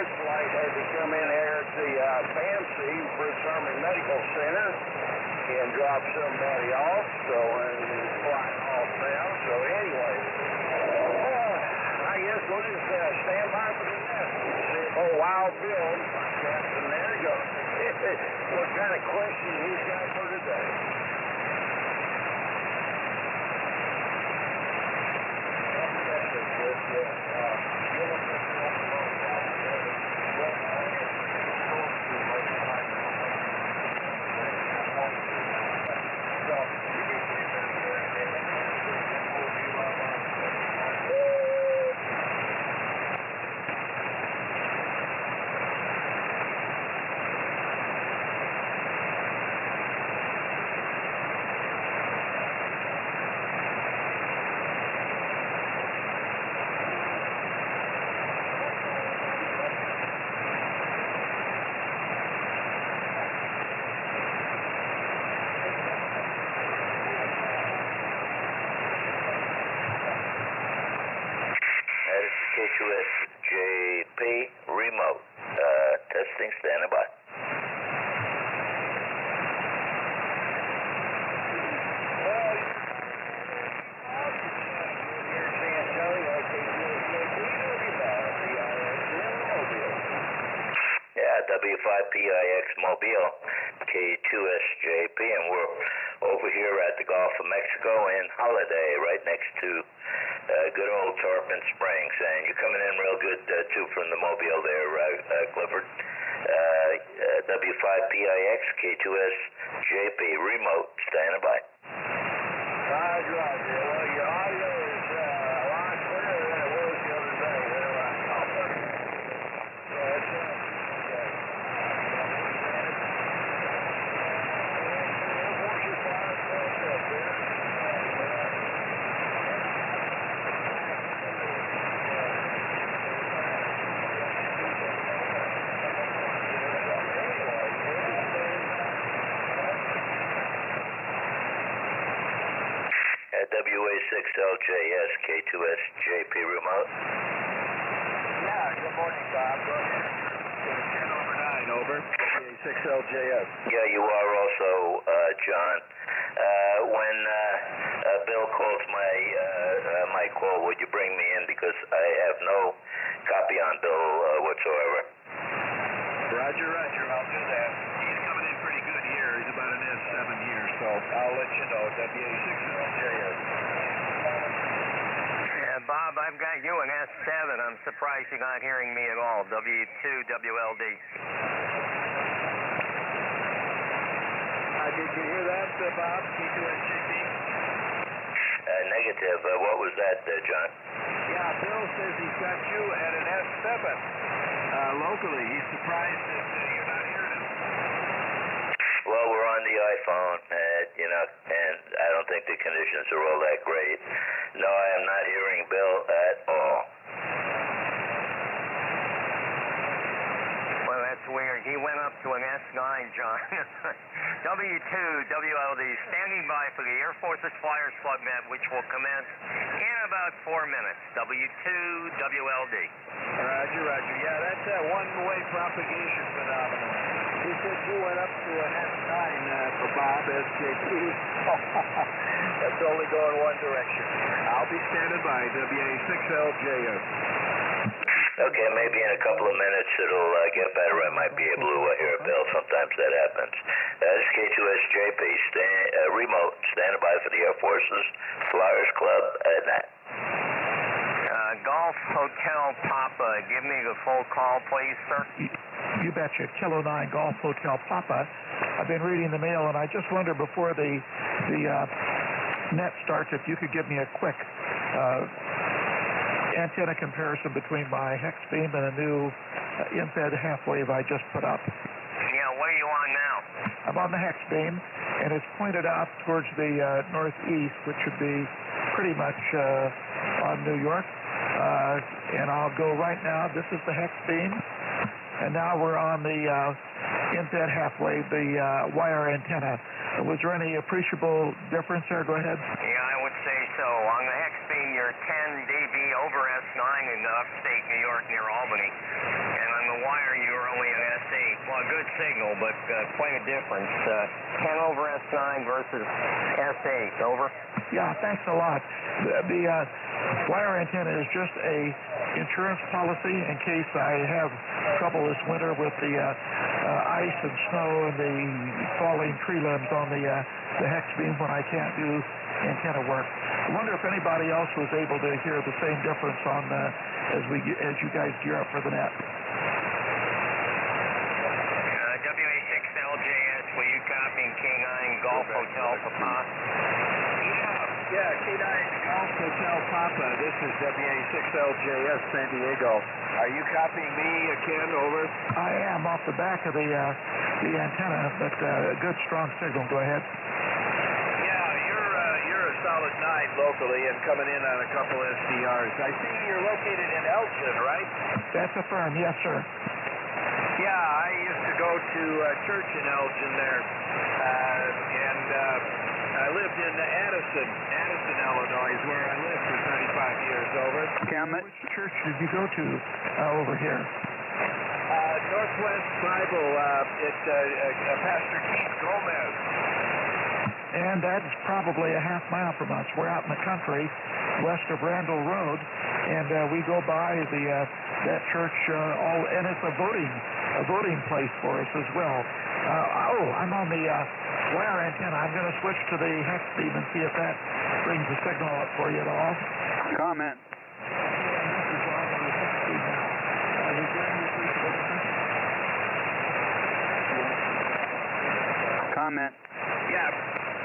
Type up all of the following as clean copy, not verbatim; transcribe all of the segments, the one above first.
this flight had to come in here at the FAMC, British Army Medical Center, and drop somebody off, so and flying off now. So anyway, I guess we'll just stand by for the nest. Oh, Wild Bill, my captain there, go. What kind of questions he's got for today? K2SJP remote. Testing, standing by. Yeah, W5PIX Mobile, K2SJP, and we're over here at the Gulf of Mexico in Holiday, right next to good old Tarpon Springs. And you're coming in real good, too, from the Mobile there, Clifford. W5PIX, K2SJP, remote, standing by. Roger. Well, your audio is a lot clearer than it was the other day. WA6LJS, K2SJP remote. Yeah, good morning, Bob. Go ahead. 10/9, over. WA6LJS. Yeah, you are also, John. When Bill calls my call, would you bring me in, because I have no copy on Bill whatsoever. Roger. I'll do that. He's coming in pretty good here. He's about an S7 here, so I'll let you know. WA6LJS. Bob, I've got you an S7. I'm surprised you're not hearing me at all. W2WLD. Did you hear that, Bob? K2SJP? Negative. What was that, John? Yeah, Bill says he's got you at an S7 locally. He's surprised that you're not hearing him. Well, we're on the iPhone, and I don't think the conditions are all that great. No, I am not hearing Bill at all. Well, that's weird. He went up to an S9, John. W2WLD, standing by for the Air Force's Flyers Club net, which will commence in about 4 minutes. W2WLD. Roger. Yeah, that's that one-way propagation phenomenon. He said you went up to an S9 for Bob, SJP. That's only going one direction. I'll be standing by, WA6LJS. Okay, maybe in a couple of minutes it'll get better. I might be able to hear Bill. Sometimes that happens. This is K2SJP, remote, standing by for the Air Force's Flyers Club net. Golf Hotel Papa, give me the full call, please, sir. You betcha. Kilo 9 Golf Hotel Papa. I've been reading the mail, and I just wonder before the net starts if you could give me a quick antenna comparison between my hex beam and a new infrared half wave I just put up. Yeah, what are you on now? I'm on the hex beam, and it's pointed out towards the northeast, which would be pretty much on New York. And I'll go right now. This is the hex beam, and now we're on the infrared half wave, the wire antenna. Was there any appreciable difference there? Go ahead. Yeah, I would say so. On the hex beam, you're 10 dB over S9 in upstate New York near Albany. And on the good signal, but quite a difference. 10 over S9 versus S8. Over. Yeah, thanks a lot. The wire antenna is just a insurance policy in case I have trouble this winter with the ice and snow and the falling tree limbs on the hex beam when I can't do antenna work. I wonder if anybody else was able to hear the same difference on as you guys gear up for the net. WA6LJS, will you copy K9 Golf Hotel Papa? Yeah, K9 Golf Hotel Papa. This is WA6LJS San Diego. Are you copying me, Ken? Over. I am off the back of the antenna, but a good strong signal. Go ahead. You're a solid 9 locally and coming in on a couple SDRs. I see you're located in Elgin, right? That's affirmed. Yes, sir. Yeah, I used to go to church in Elgin there, and I lived in Addison, Illinois, where I lived for 35 years. Over. Which church did you go to over here? Northwest Bible. It's Pastor Keith Gomez. And that's probably a half mile from us. We're out in the country, west of Randall Road, and we go by that church. And it's a voting place for us as well. I'm on the wire antenna. I'm going to switch to the hex beam and see if that brings the signal up for you at all. Comment. Comment. Yeah,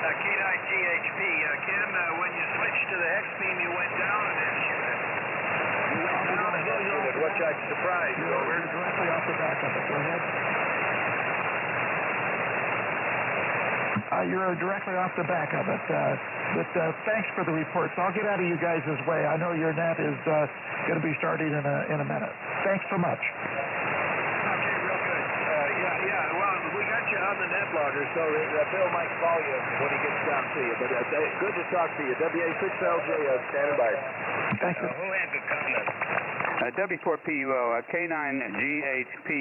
K9 GHP. Ken, when you switched to the hex beam, you went down an inch. You went down an inch, which I'm surprised. Over. Directly off the back of it. Go ahead. You're directly off the back of it. But thanks for the reports. I'll get out of you guys' way. I know your net is going to be starting in a minute. Thanks so much. Okay, real good. Yeah. Well, we got you on the net logger, so Bill might call you when he gets down to you. But good to talk to you. WA6LJ, standing by. Thank you. Who had the comment? W4PUO, K9GHP,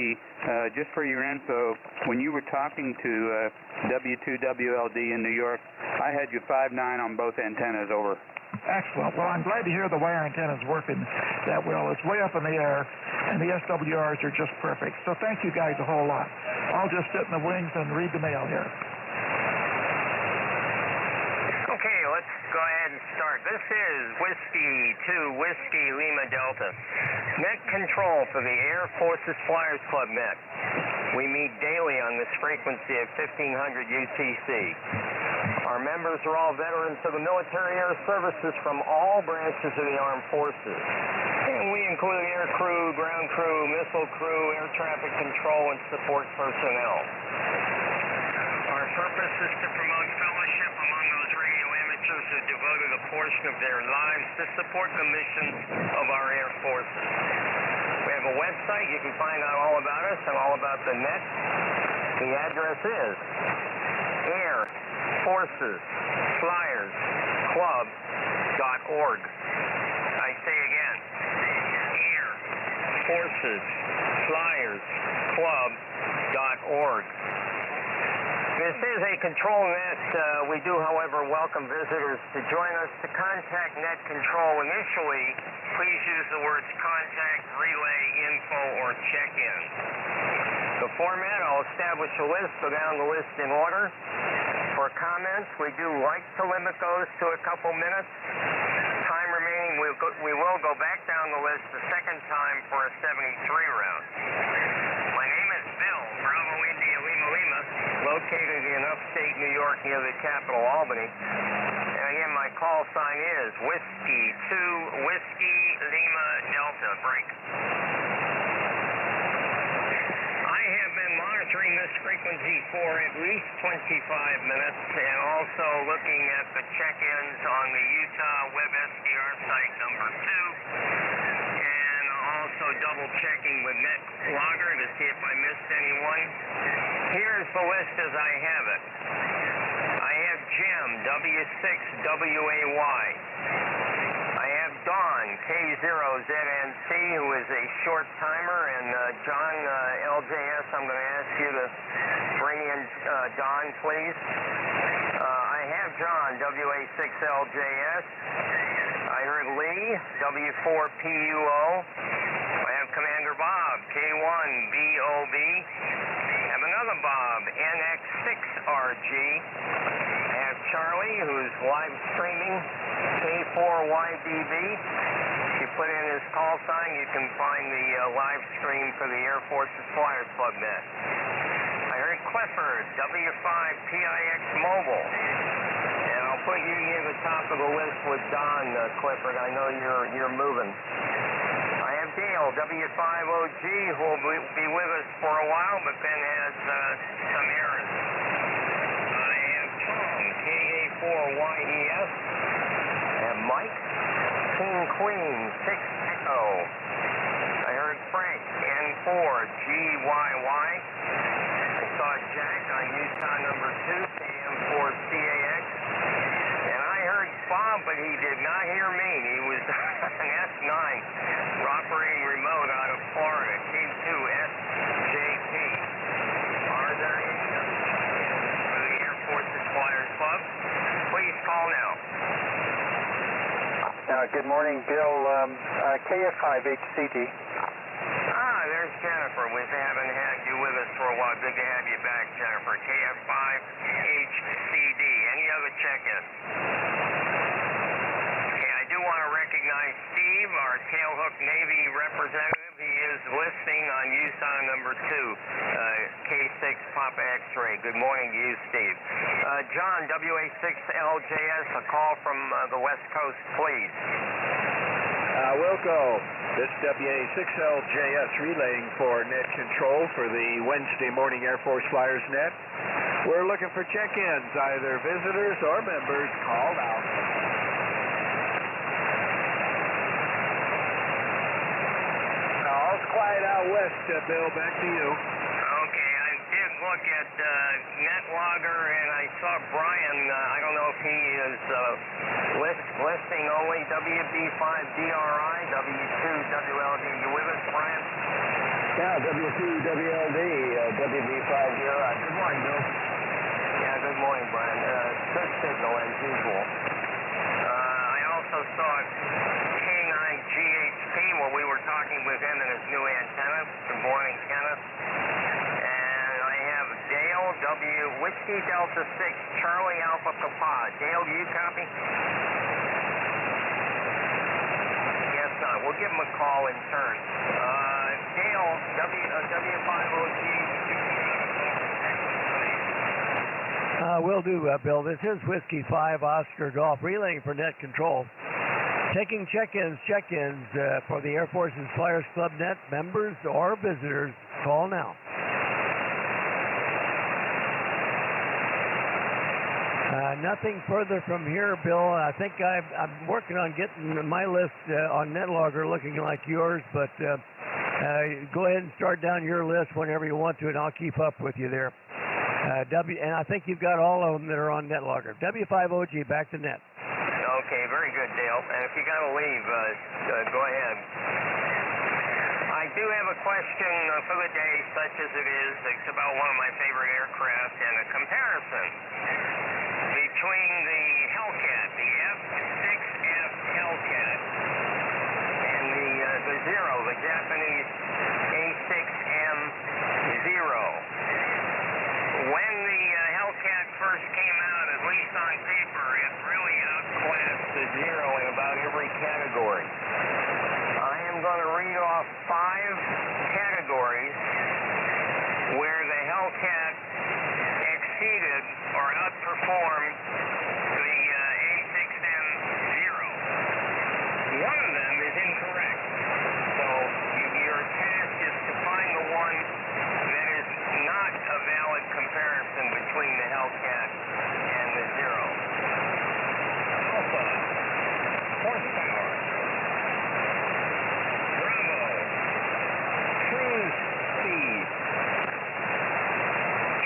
just for your info, when you were talking to W2WLD in New York, I had you 5.9 on both antennas. Over. Excellent. Well, I'm glad to hear the wire antenna's working that well. It's way up in the air, and the SWRs are just perfect. So thank you guys a whole lot. I'll just sit in the wings and read the mail here. Okay, let's go ahead and start. This is Whiskey 2, Whiskey Lima Delta. Net control for the Air Forces Flyers Club net. We meet daily on this frequency at 1500 UTC. Our members are all veterans of the military air services from all branches of the armed forces. And we include air crew, ground crew, missile crew, air traffic control, and support personnel. Our purpose is to promote fellowship among those radio amateurs who devoted a portion of their lives to support the mission of our air forces. We have a website. You can find out all about us and all about the net. The address is airforcesflyersclub.org. I say again, airforcesflyersclub.org. This is a control net. We do, however, welcome visitors to join us. To contact net control initially, please use the words contact, relay, info, or check-in. The format, I'll establish a list, go down the list in order. For comments, we do like to limit those to a couple minutes. Time remaining, we will go back down the list a second time for a 73 round. My name is Bill, Bravo India Lima Lima, located in upstate New York near the capital, Albany. And again, my call sign is Whiskey 2, Whiskey Lima Delta, break. I have been monitoring this frequency for at least 25 minutes and also looking at the check-ins on the Utah Web SDR site number 2. And also double-checking with NetLogger to see if I missed anyone. Here's the list as I have it. I have Jim, W6WAY. I have Dawn, K0ZNC, who is a short timer and John, LJS, I'm going to ask you to bring in Don, please. I have John, WA6LJS. I heard Lee, W4PUO. I have Commander Bob, K1BOB. I have another Bob, NX6RG. I have Charlie, who's live streaming, K4YDB. If you put in his call sign, you can find the live stream for the Air Force's Flyers Club net. I heard Clifford, W5PIX Mobile. And I'll put you near the top of the list with Don, Clifford. I know you're moving. I have Dale, W5OG, who will be with us for a while, but then has some errands. I have Tom, KA4YES. I have Mike, King Queen, 6 Echo. I heard Frank, N4GYY. I saw Jack on UTON number 2, KM4CAX. And I heard Bob, but he did not hear me. He was an S9 operating remote out of Florida, K2SJP. Are there any for the Air Force's Flyers Club? Please call now. Good morning, Bill. KF5HCD. There's Jennifer. We haven't had you with us for a while. Good to have you back, Jennifer. KF5HCD. Any other check-in? Okay, I do want to recognize Steve, our tailhook Navy representative. He is listening on USON number 2, K6 Papa X-ray. Good morning to you, Steve. John, WA6LJS, a call from the West Coast, please. Wilco, this WA6LJS relaying for net control for the Wednesday morning Air Force Flyers net. We're looking for check-ins, either visitors or members. Call now. All's quiet out west, Bill. Back to you. Okay, I did look at NetLogger, and I saw Brian. I don't know if he is listing only WB5DRI, W2WLD. You with us, Brian? Yeah, W2WLD, WB5DRI. Good morning, Bill. Yeah, good morning, Brian. Good signal as usual. I also saw K9GHP while we were talking with him and his new antenna. Good morning, Kenneth. And I have Dale, Whiskey Delta 6, Charlie Alpha Papa. Dale, do you copy? Yes, not. We'll give him a call in turn. Dale, W5OG. Will do, Bill. This is Whiskey 5 Oscar Golf relaying for net control. Taking check-ins for the Air Force's Flyers Club net members or visitors. Call now. Nothing further from here, Bill. I think I'm working on getting my list on NetLogger looking like yours, but go ahead and start down your list whenever you want to, and I'll keep up with you there. And I think you've got all of them that are on NetLogger. W5OG, back to net. Okay, very good, Dale. And if you got to leave, go ahead. I do have a question for the day, such as it is. It's about one of my favorite aircraft and a comparison between the Hellcat, the F6F Hellcat, and the Zero, the Japanese A6M0. When the Hellcat first came out, at least on paper, it really outclassed the Zero in about every category. I am going to read off 5 categories where the Hellcat exceeded or outperformed the A6M0. One of them is incorrect. So your task is to find the one that is not a valid comparison between the Hellcat and the Zero. Alpha, horsepower. Bravo, cruise speed.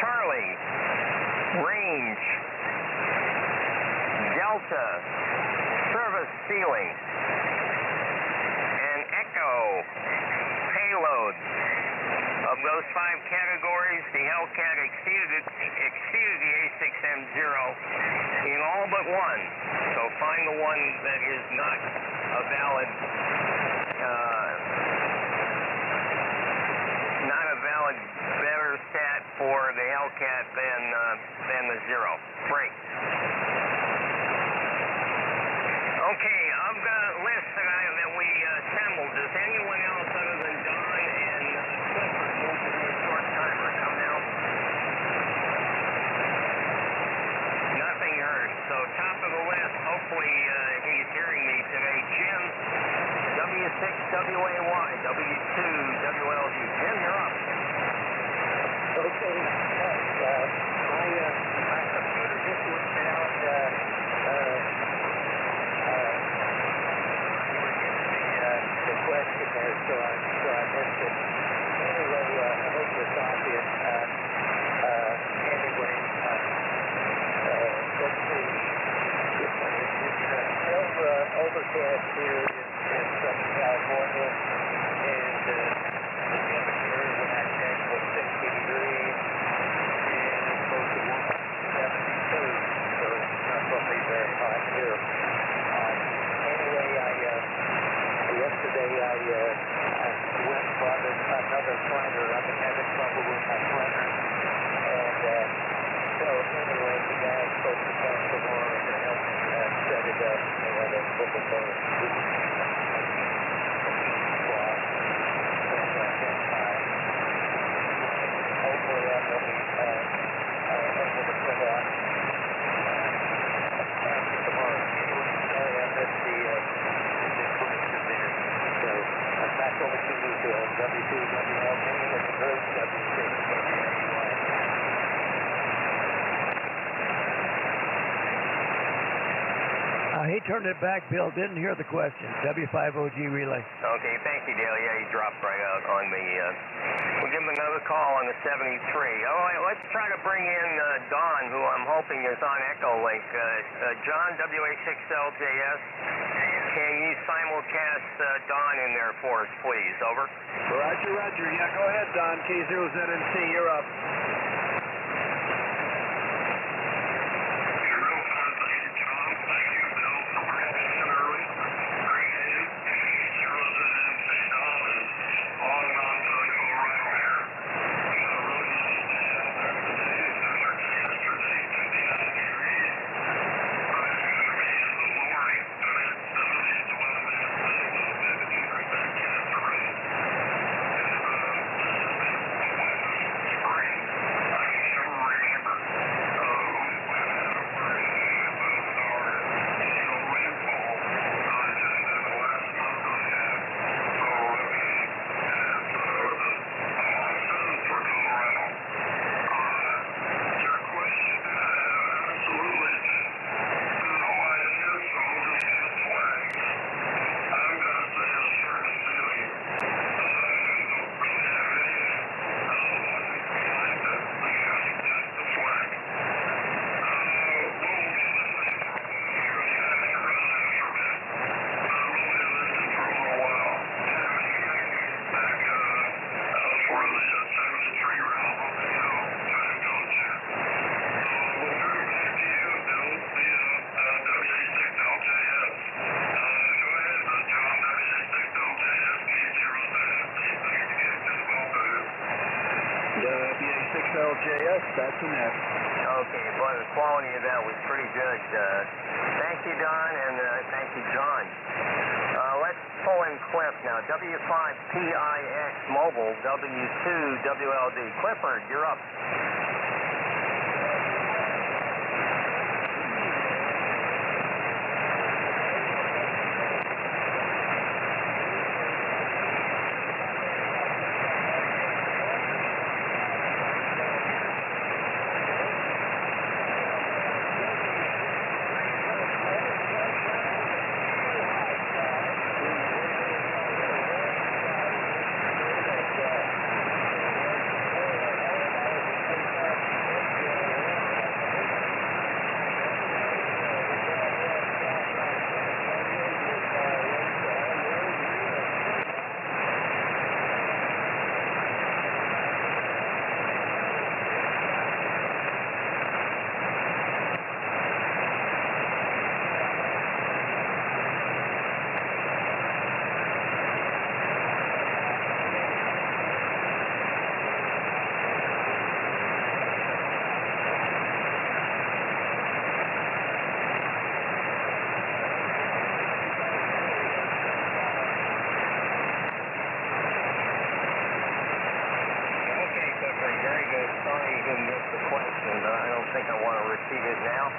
Charlie, range. Delta, service ceiling. And Echo, payload. Of those 5 categories, the Hellcat exceeded the A6M0 in all but one. So find the one that is not a valid better stat for the Hellcat than the 0. Great. Okay, I've got a list that we assembled. Does anyone else other than Don and Clifford move to be a short timer? Come now. Nothing heard. So top of the list, hopefully he's hearing me today. Jim, W6WAY, W2WLD. Jim, you're up. Okay, my computer just went down. The question there, so I missed it. Anyway, I hope you're talking. Anyway, let's see. It's overcast here in Southern California, and the temperature when I checked was 60 degrees, and it's supposed to warm up to 72, so it's not going to be very hot here. Anyway, yesterday I went and bought another printer. I've been having trouble with my printer, and so anyway, the guy's supposed to come tomorrow to help me set it up. They had a little bird. Hopefully I'm going to be able to put on tomorrow. Anyway, sorry I missed the information there. So I'm back over to you, Bill. W2WLD and the group W6WAY. He turned it back, Bill. Didn't hear the question. W5OG relay. Okay, thank you, Dale. Yeah, he dropped right out on me. We'll give him another call on the 73. All right, let's try to bring in Don, who I'm hoping is on Echolink. John, WA6LJS, can you simulcast Don in there for us, please? Over. Roger, roger. Yeah, go ahead, Don. K0ZNC, you're up. WA6LJS, that's an F. Okay, boy, the quality of that was pretty good. Thank you, Don, and thank you, John. Let's pull in Cliff now. W5PIX Mobile, W2WLD. Clifford, you're up. think I want to repeat it now.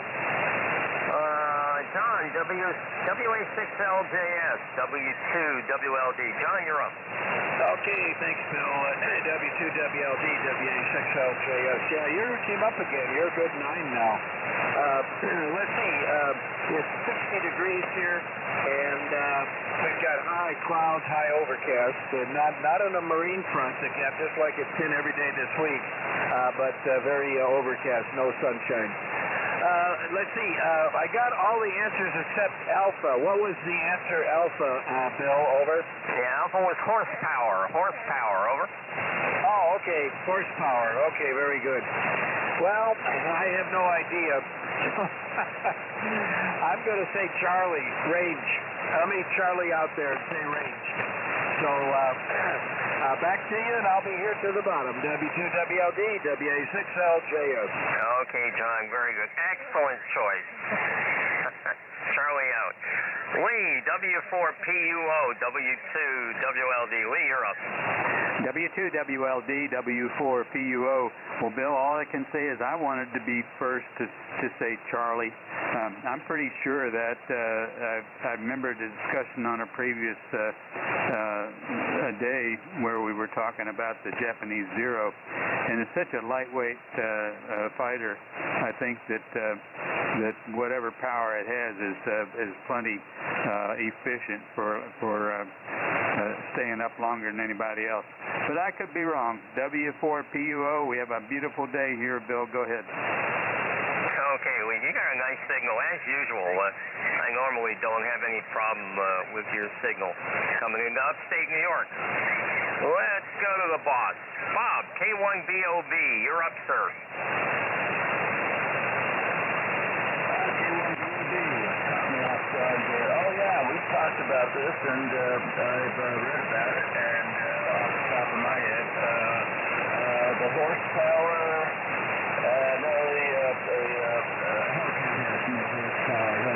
John, WA6LJS, W2WLD. John, you're up. Okay, thanks, Bill. W2WLD, WA6LJS. Yeah, you came up again. You're a good 9 now. Let's see. It's 60 degrees here, and we've got high clouds, high overcast. Not on a marine front, again, just like it's been every day this week, but very overcast, no sunshine. Let's see. I got all the answers except alpha. What was the answer, alpha, Bill? Over. Yeah, alpha was horsepower. Horsepower, over. Oh, okay. Horsepower. Okay, very good. Well, I have no idea. I'm going to say Charlie, range. How many Charlie out there say range? So, back to you, and I'll be here to the bottom. W2WLD, WA6LJS. Okay, John, very good. Excellent choice. Charlie out. Lee, W4PUO, W2WLD. Lee, you're up. W2WLD, W4PUO. Well, Bill, all I can say is I wanted to be first to say Charlie. I'm pretty sure that I remember the discussion on a previous day where we were talking about the Japanese Zero, and it's such a lightweight fighter. I think that whatever power it has is plenty efficient for staying up longer than anybody else. But I could be wrong. W4PUO, we have a beautiful day here, Bill. Go ahead. Okay, Lee, you got a nice signal, as usual. I normally don't have any problem with your signal coming into upstate New York. Let's go to the boss. Bob, K1BOB, you're up, sir. Oh, yeah, we've talked about this, and I've read about it, and off the top of my head, the horsepower,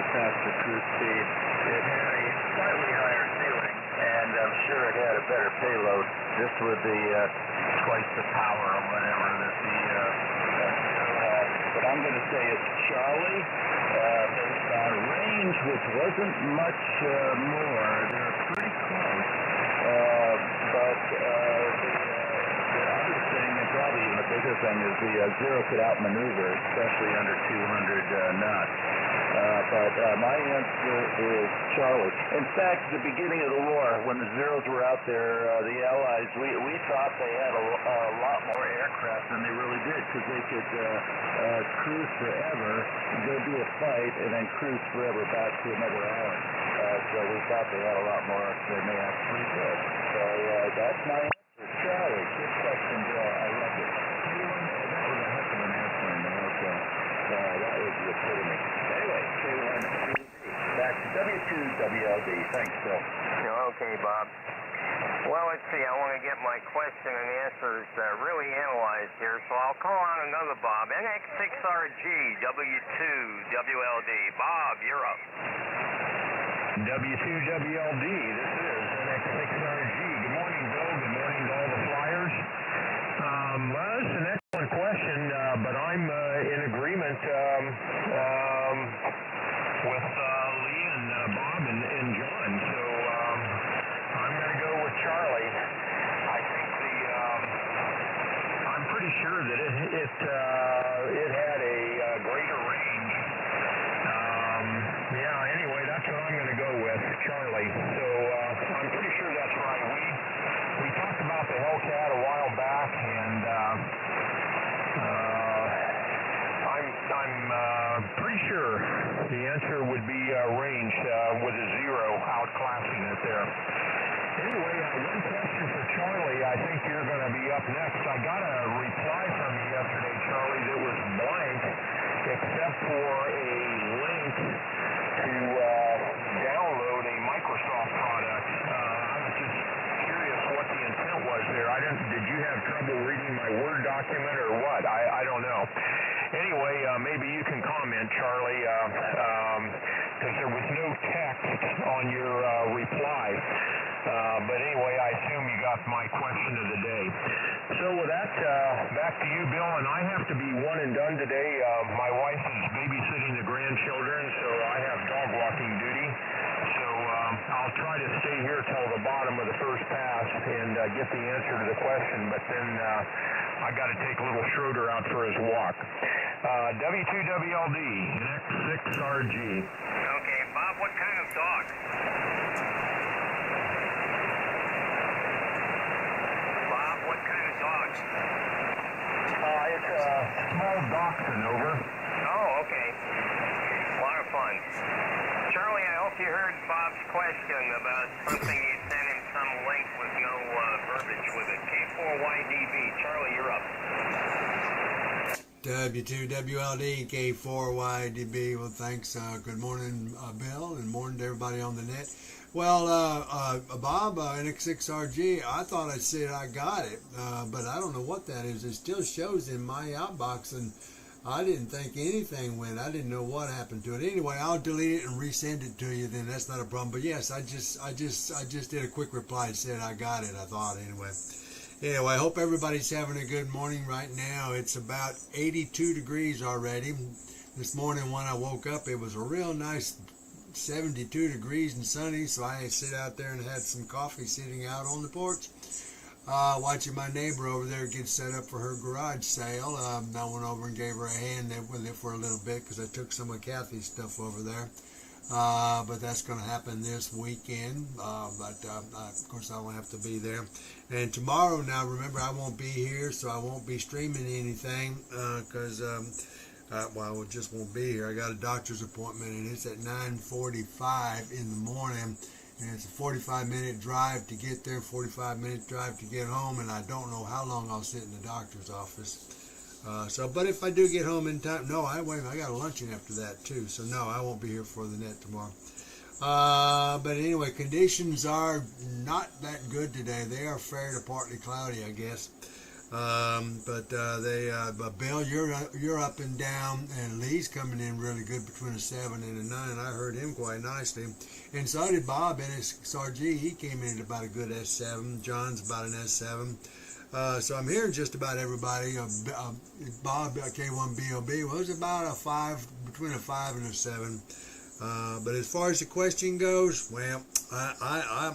that's the cruise speed. It had a slightly higher ceiling, and I'm sure it had a better payload. This would be twice the power or whatever that the had. But I'm going to say it's Charlie. Based on range, which wasn't much more. They're pretty close. But the other thing, and probably even the bigger thing, is the Zero could outmaneuver, especially under 200 knots. But my answer is Charlie. In fact, at the beginning of the war, when the Zeros were out there, the Allies, we thought they had a lot more aircraft than they really did, because they could cruise forever, go do a fight, and then cruise forever back to another island. So we thought they had a lot more than they actually did. So that's my answer, Charlie. Good question, Bill. I love it. That was a heck of an airplane, that was the epitome. Anyway, K1, back to W2WLD. Thanks, Bill. Okay, Bob. Well, let's see. I want to get my question and answers really analyzed here, so I'll call on another Bob. NX6RG, W2WLD. Bob, you're up. W2WLD, this is NX6RG. Good morning, Bill. Good morning to all the flyers. Well, it's an excellent question, but I'm in agreement with Lee and Bob and John. So I'm going to go with Charlie. I think I'm pretty sure that it had a greater range. Yeah. Anyway, that's what I'm going to go with, Charlie. So I'm pretty sure that's right. We talked about the Hellcat a while back, and I'm pretty sure the answer would be range with a Zero outclassing it there. Anyway, one question for Charlie. I think you're going to be up next. I got a reply from you yesterday, Charlie, that was blank, except for a link to download a Microsoft product. I was just curious what the intent was there. Did you have trouble reading my Word document or what? I don't know. Anyway, maybe you can comment, Charlie, because there was no text on your reply. But anyway, I assume you got my question of the day. So with that, back back to you, Bill, and I have to be one and done today. My wife is babysitting the grandchildren, so I have dog walking duty. So I'll try to stay here till the bottom of the first pass and get the answer to the question, but then I got to take little Schroeder out for his walk. W2WLD, next 6RG. Okay, Bob, what kind of dog? Bob, what kind of dog? It's a small dachshund, over. Oh, okay. A lot of fun. Charlie, I hope you heard Bob's question about something you sent him some link with no verbiage with it. K4YDB. Charlie, you're up. W2WLD, K4YDB. Well, thanks. Good morning, Bill, and morning to everybody on the net. Well, Bob, NX6RG, I thought I said I got it, but I don't know what that is. It still shows in my outbox, and I didn't think anything went. I didn't know what happened to it. Anyway, I'll delete it and resend it to you. Then that's not a problem. But yes, I just did a quick reply and said I got it. I thought anyway. Anyway, I hope everybody's having a good morning right now. It's about 82 degrees already. This morning when I woke up, it was a real nice 72 degrees and sunny, so I sit out there and had some coffee sitting out on the porch. Watching my neighbor over there get set up for her garage sale. I went over and gave her a hand with it for a little bit because I took some of Kathy's stuff over there. But that's going to happen this weekend. Of course, I won't have to be there. And tomorrow, now remember, I won't be here, so I won't be streaming anything because I just won't be here. I got a doctor's appointment, and it's at 9:45 in the morning. And it's a 45-minute drive to get there, 45-minute drive to get home, and I don't know how long I'll sit in the doctor's office. But if I do get home in time, I got a luncheon after that too, so no, I won't be here for the net tomorrow. But anyway, conditions are not that good today. They are fair to partly cloudy, I guess. But Bill, you're up and down, and Lee's coming in really good between a 7 and a 9. I heard him quite nicely, and so did Bob NXRG. He came in at about a good S7. John's about an S7. So I'm hearing just about everybody. Bob K1BOB was about a 5, between a 5 and a 7. But as far as the question goes, well, I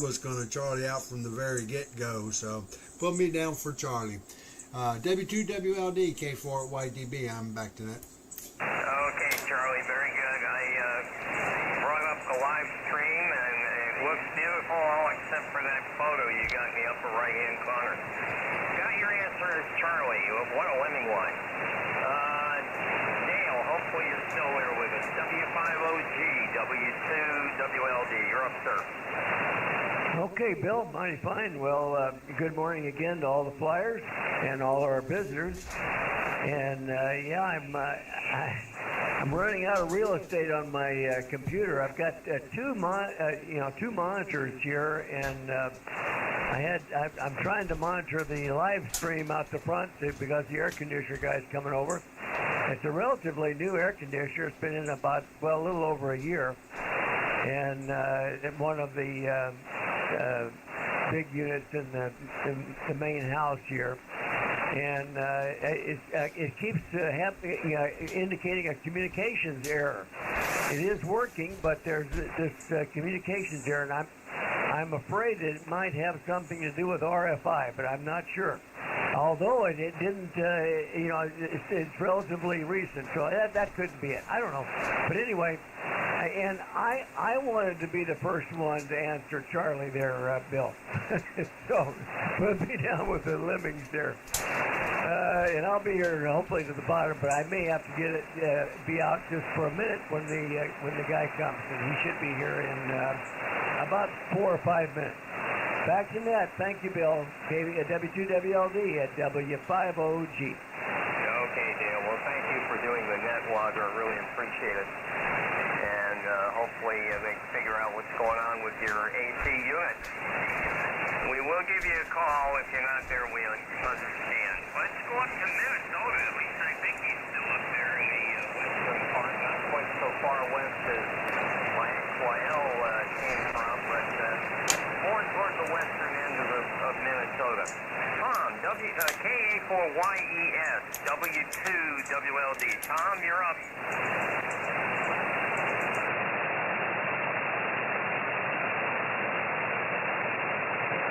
was going to Charlie out from the very get-go, so put me down for Charlie. W2WLD, K4YDB, I'm back to that. Okay, Charlie, very good. I brought up the live stream, and it looks beautiful, all except for that photo you got in the upper right-hand corner. Got your answer as Charlie. What a lemming line. Dale, hopefully you're still there with us. W5OG, W2WLD, you're up, sir. Okay, Bill, mighty fine. Well, good morning again to all the flyers and all our visitors. And I'm running out of real estate on my computer. I've got two monitors here, and I'm trying to monitor the live stream out the front because the air conditioner guy's coming over. It's a relatively new air conditioner. It's been in about a little over a year, and one of the big units in the main house here, and it keeps indicating a communications error. It is working, but there's this communications error, and I'm afraid it might have something to do with RFI, but I'm not sure. Although it didn't, it's relatively recent, so that couldn't be it. I don't know, but anyway. And I wanted to be the first one to answer Charlie there, Bill. So put me down with the lemmings there. And I'll be here hopefully to the bottom, but I may have to get it be out just for a minute when the guy comes, and he should be here in about 4 or 5 minutes. Back to net. Thank you, Bill. W2WLD at W5OG. Okay, Dale. Well, thank you for doing the net logger. I really appreciate it. And hopefully they can figure out what's going on with your AC unit. We will give you a call if you're not there. We understand. Let's go up to Minnesota. At least I think he's still up there in the western part, not quite so far west as Lyell came from, but more toward the western end of Minnesota. Tom, KA4YES, W2WLD. Tom, you're up.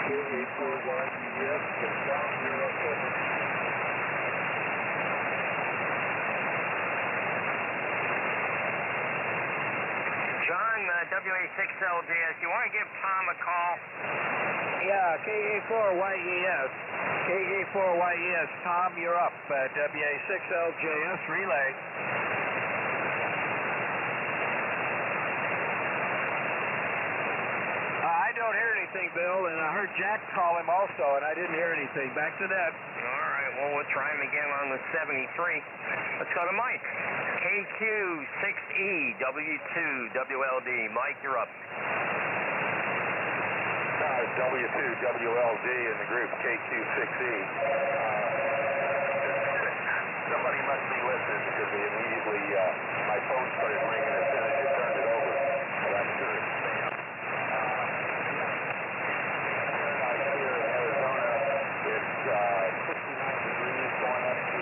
KA4YES, Tom, you're up. John, WA6LJS, you want to give Tom a call? Yeah, KA4YES. KA4YES, Tom, you're up. WA6LJS relay. I don't hear anything, Bill, and I heard Jack call him also, and I didn't hear anything. Back to that. All right, well, we'll try him again on the 73. Let's go to Mike. KQ6E, W2WLD. Mike, you're up. W2WLD in the group, KQ6E. Somebody must be listening because they immediately, my phone started ringing as soon as you turned it over. But I'm sure it's Sam. Here in Arizona, it's 69 degrees going up to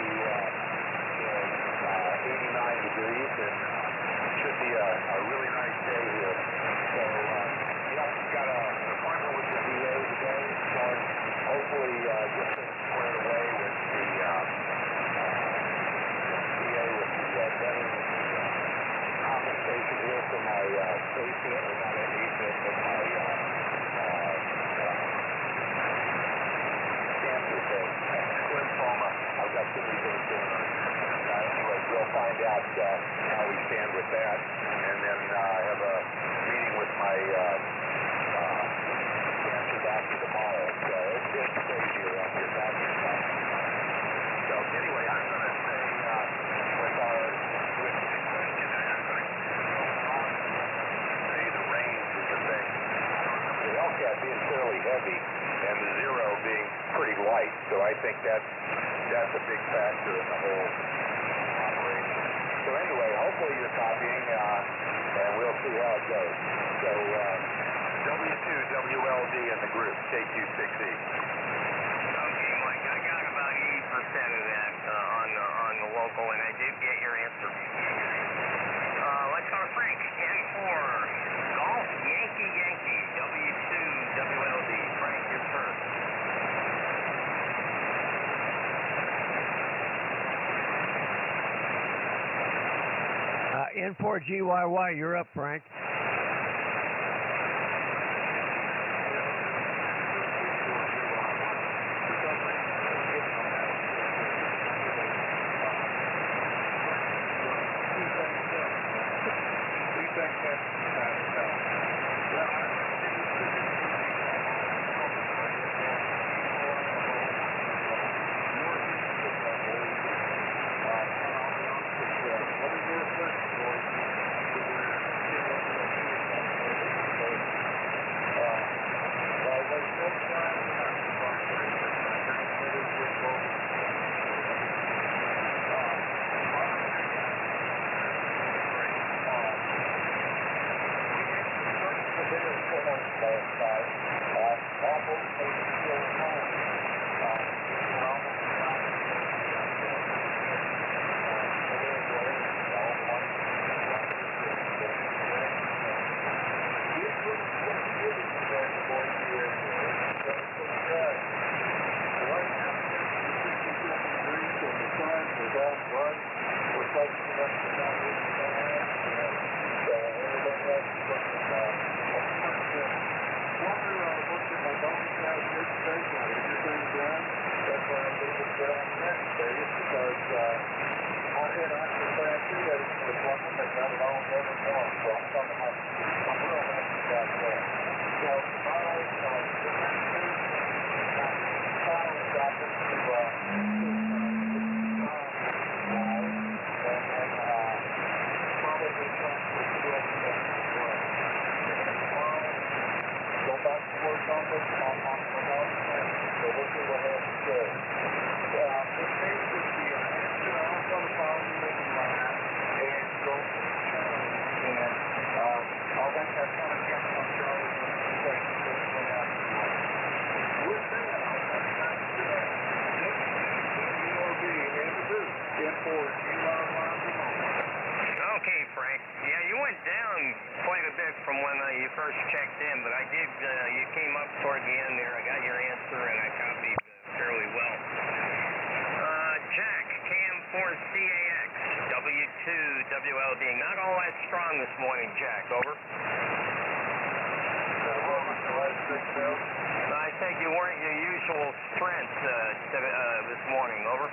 89 degrees, and should be a really nice day here. So, got an appointment with the VA today, so hopefully get things squared away with the VA with the veterans compensation here for my AFib, or not an AFib, but my cancer thing, lymphoma. I've got too many things going on. Anyway, we'll find out how we stand with that, and then I have a meeting with my cancer doctor tomorrow, so it's crazy around here. So anyway, I'm going to say with the question, I'm going to say the range is the thing. The LCAT being fairly heavy and the zero being pretty light, so I think that's a big factor in the whole operation. So anyway, hopefully you're copying, and we'll see how it goes. So W2WLD in the group, KQ6E. Okay, Mike, I got about 80% of that on the local, and I did get your answer. Let's go to Frank. N4 Golf Yankee, W2WLD. Frank, your turn. N4GYY, you're up, Frank. I'll let that kind of get on Charlie when Okay, Frank. Yeah, you went down quite a bit from when you first checked in, but I did, you came up toward the end there. I got your answer, and I copied fairly well. Jack, KM4CAX, W2WLD. Not all that strong this morning, Jack. Over. I think you weren't your usual strength this morning. Over.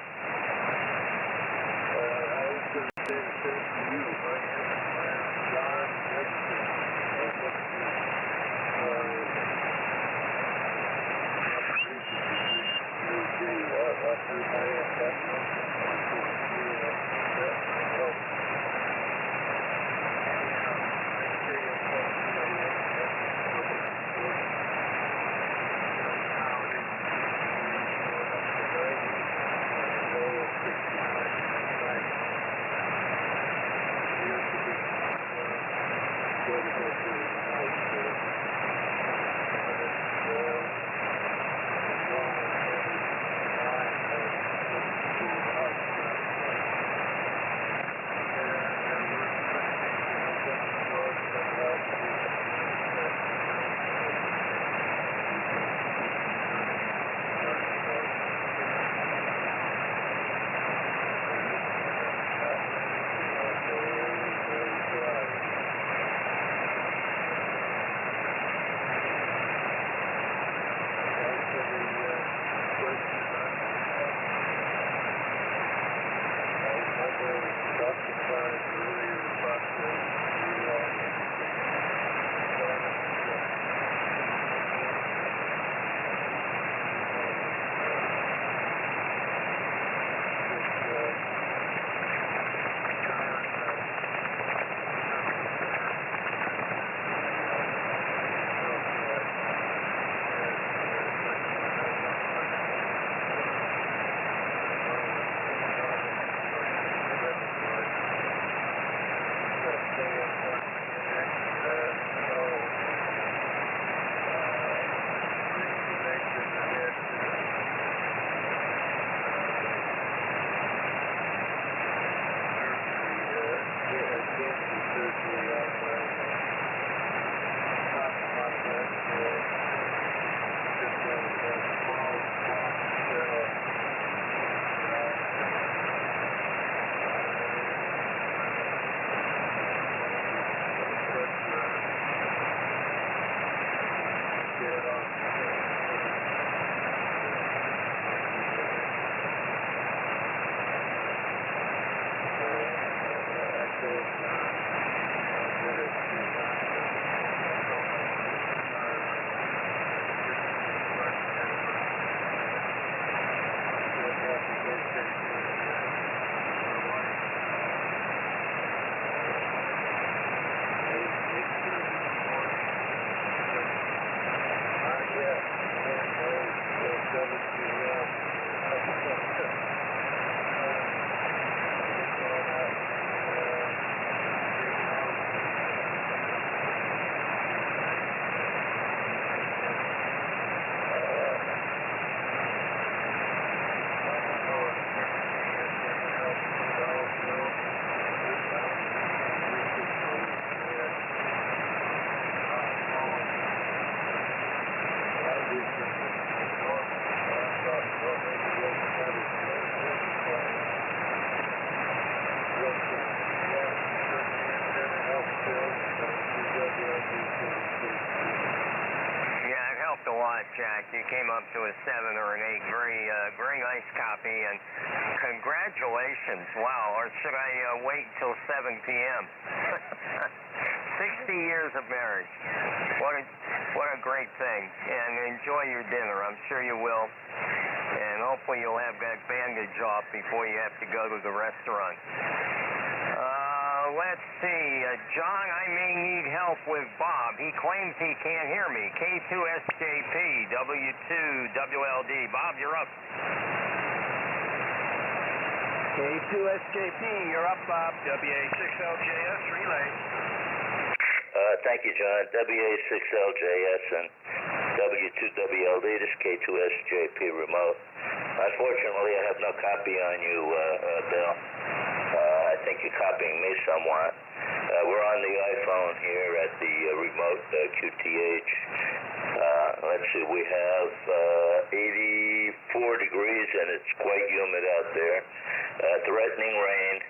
Jack, you came up to a 7 or an 8. Very nice copy, and congratulations. Wow, or should I wait till 7 p.m.? 60 years of marriage. What a great thing. And enjoy your dinner. I'm sure you will. And hopefully you'll have that bandage off before you have to go to the restaurant. Let's see. John, I may need help with Bob. He claims he can't hear me. K2SJP, W2WLD. Bob, you're up. K2SJP, you're up, Bob. WA6LJS, relay. Thank you, John. WA6LJS and W2WLD. This is K2SJP remote. Unfortunately, I have no copy on you, Bill. I think you're copying me somewhat. We're on the iPhone here at the remote QTH. Let's see, we have 84 degrees and it's quite humid out there. Threatening rain.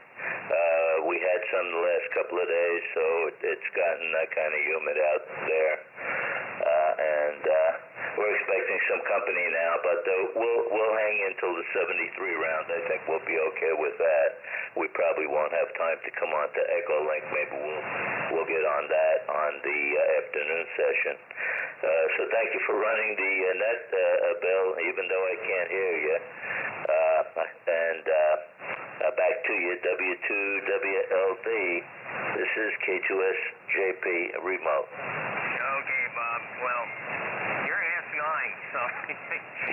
We had some the last couple of days, so it's gotten kind of humid out there. And we're expecting some company now, but we'll hang in till the 73 round. I think we'll be okay with that. We probably won't have time to come on to Echolink. Maybe we'll get on that on the afternoon session. So thank you for running the net, Bill, even though I can't hear you. And back to you, W2WLD. This is K2SJP remote. Okay, Bob. Well, you're S9, so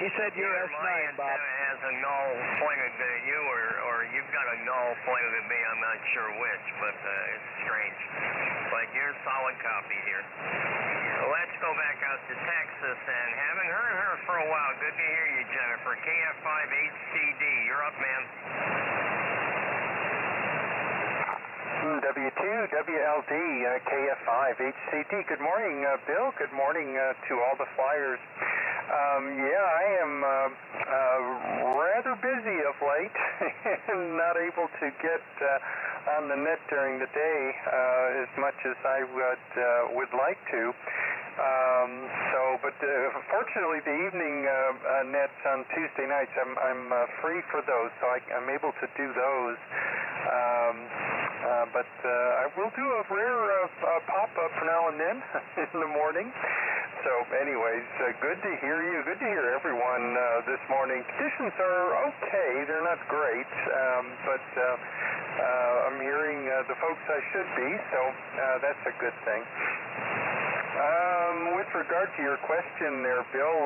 He said you're S9, Bob. has a null pointed to you, or you've got a null pointed at me. I'm not sure which, but it's strange. But you're a solid copy here. Let's go back out to Texas, and haven't heard her for a while. Good to hear you, Jennifer. KF5HCD, you're up, man. W2WLD, KF5HCD. Good morning, Bill. Good morning to all the flyers. I am rather busy of late and not able to get on the net during the day as much as I would like to. But fortunately, the evening nets on Tuesday nights, I'm free for those, so I'm able to do those. But I will do a rare pop-up now and then in the morning. So anyways, good to hear you. Good to hear everyone this morning. Conditions are okay. They're not great, but I'm hearing the folks I should be, so that's a good thing. With regard to your question there, Bill,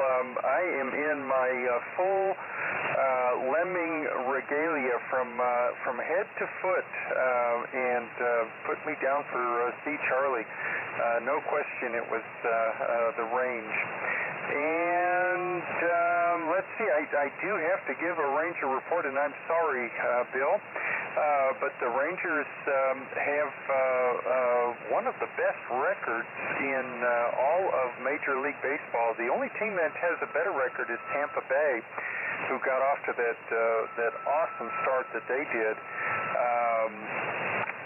I am in my full lemming regalia from head to foot, and put me down for C. Charlie. No question it was the range. And let's see, I do have to give a Ranger report, and I'm sorry, Bill, but the Rangers have one of the best records in all of Major League Baseball. The only team that has a better record is Tampa Bay, who got off to that awesome start that they did.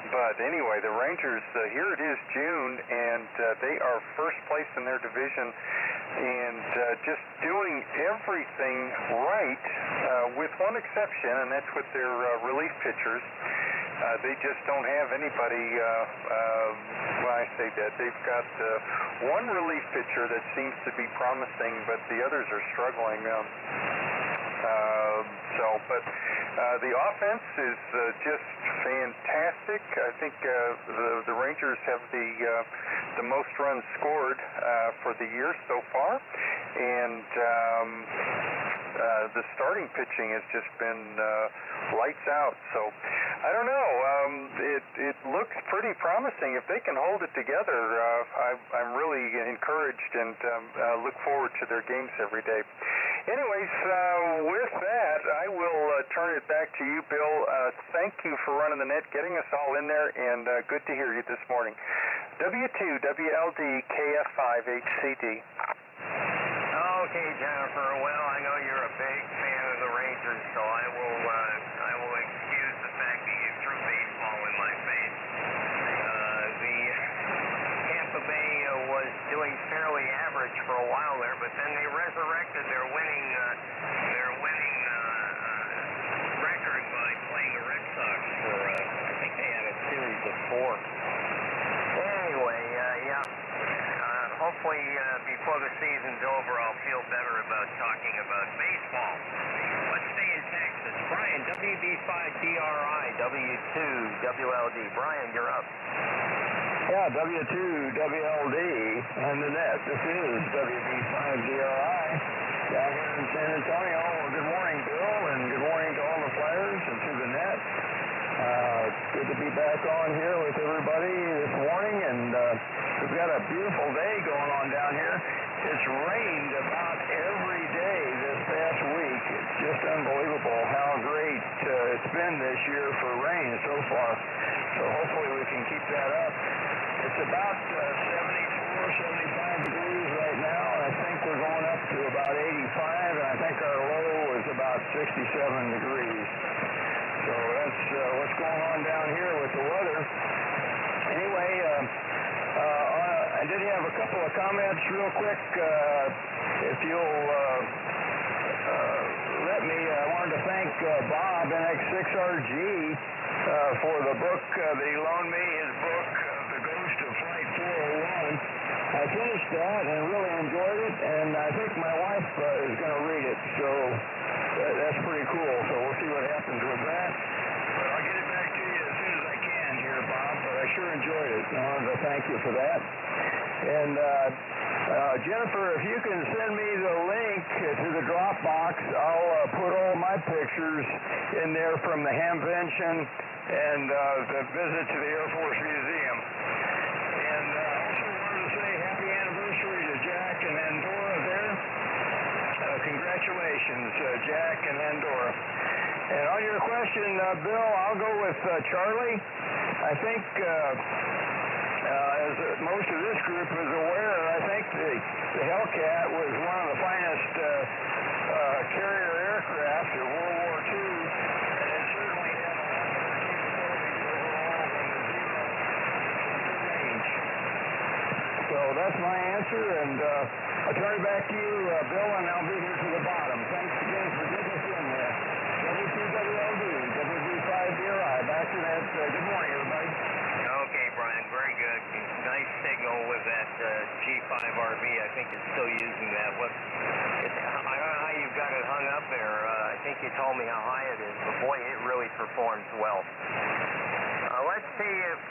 But anyway, the Rangers, here it is June, and they are first place in their division and just doing everything right, with one exception, and that's with their relief pitchers. They just don't have anybody, well, I say that. They've got one relief pitcher that seems to be promising, but the others are struggling. But the offense is just fantastic. I think the Rangers have the most runs scored for the year so far, and the starting pitching has just been lights out. So I don't know. It looks pretty promising. If they can hold it together, I'm really encouraged and look forward to their games every day. Anyways, with that, I will turn it back to you, Bill. Thank you for running the net, getting us all in there, and good to hear you this morning. W2WLD KF5HCD. Okay, Jennifer. Well, I know you're a big fan of the Rangers, so I will excuse the fact that you threw baseball in my face. The Tampa Bay was doing fairly average for a while there, but then they resurrected their winning record by playing the Red Sox for I think they had a series of 4. Anyway, hopefully before the season's over, I'll feel better about talking about baseball. Let's stay in Texas. Brian, WB5DRI, W2WLD. Brian, you're up. Yeah, W2WLD and the net. This is WB5DRI down here in San Antonio. Well, good morning, Bill, and good morning to all the players and to the net. It's good to be back on here with everybody this morning, and we've got a beautiful day going on down here. It's rained about every day this past week. It's just been this year for rain so far. So hopefully we can keep that up. It's about 74, 75 degrees right now, and I think we're going up to about 85, and I think our low is about 67 degrees. So that's what's going on down here with the weather. Anyway, I did have a couple of comments real quick. If you'll let me, I wanted to thank Bob, NX6RG, for the book that he loaned me, his book, The Ghost of Flight 401. I finished that and really enjoyed it, and I think my wife is going to read it, so that's pretty cool. So we'll see what happens with that. But I'll get it back to you as soon as I can here, Bob, but I sure enjoyed it. I wanted to thank you for that. And Jennifer, if you can send me the link to the Dropbox, I'll put all my pictures in there from the Hamvention and the visit to the Air Force Museum. And also wanted to say happy anniversary to Jack and Andorra there. Congratulations, Jack and Andorra. And on your question, Bill, I'll go with Charlie. I think, as most of this group is aware, I think the Hellcat was one of the finest carrier aircraft of World War II, and it certainly had a lot more capabilities overall than the Zero range. So that's my answer, and I'll turn it back to you, Bill, and I'll be here to the bottom. Thanks again for getting us in there. W2WLD, WB5DRI, back to that. Good morning, everybody. Okay, Brian, very good. Nice signal with that G5RV. I think it's still using that. I don't know how you got it hung up there. I think you told me how high it is, but boy, it really performs well. Let's see if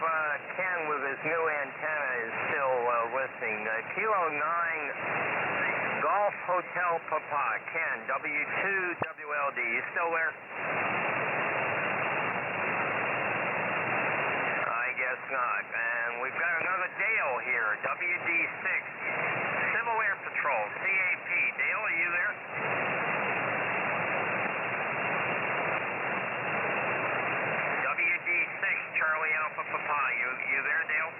Ken with his new antenna is still listening. Kilo 9 Golf Hotel Papa. Ken, W2WLD. You still there? I guess not. And we've got another Dale here, WD6. Civil Air Patrol, CAP. Dale, are you there? WD6, Charlie Alpha Papa. You there, Dale?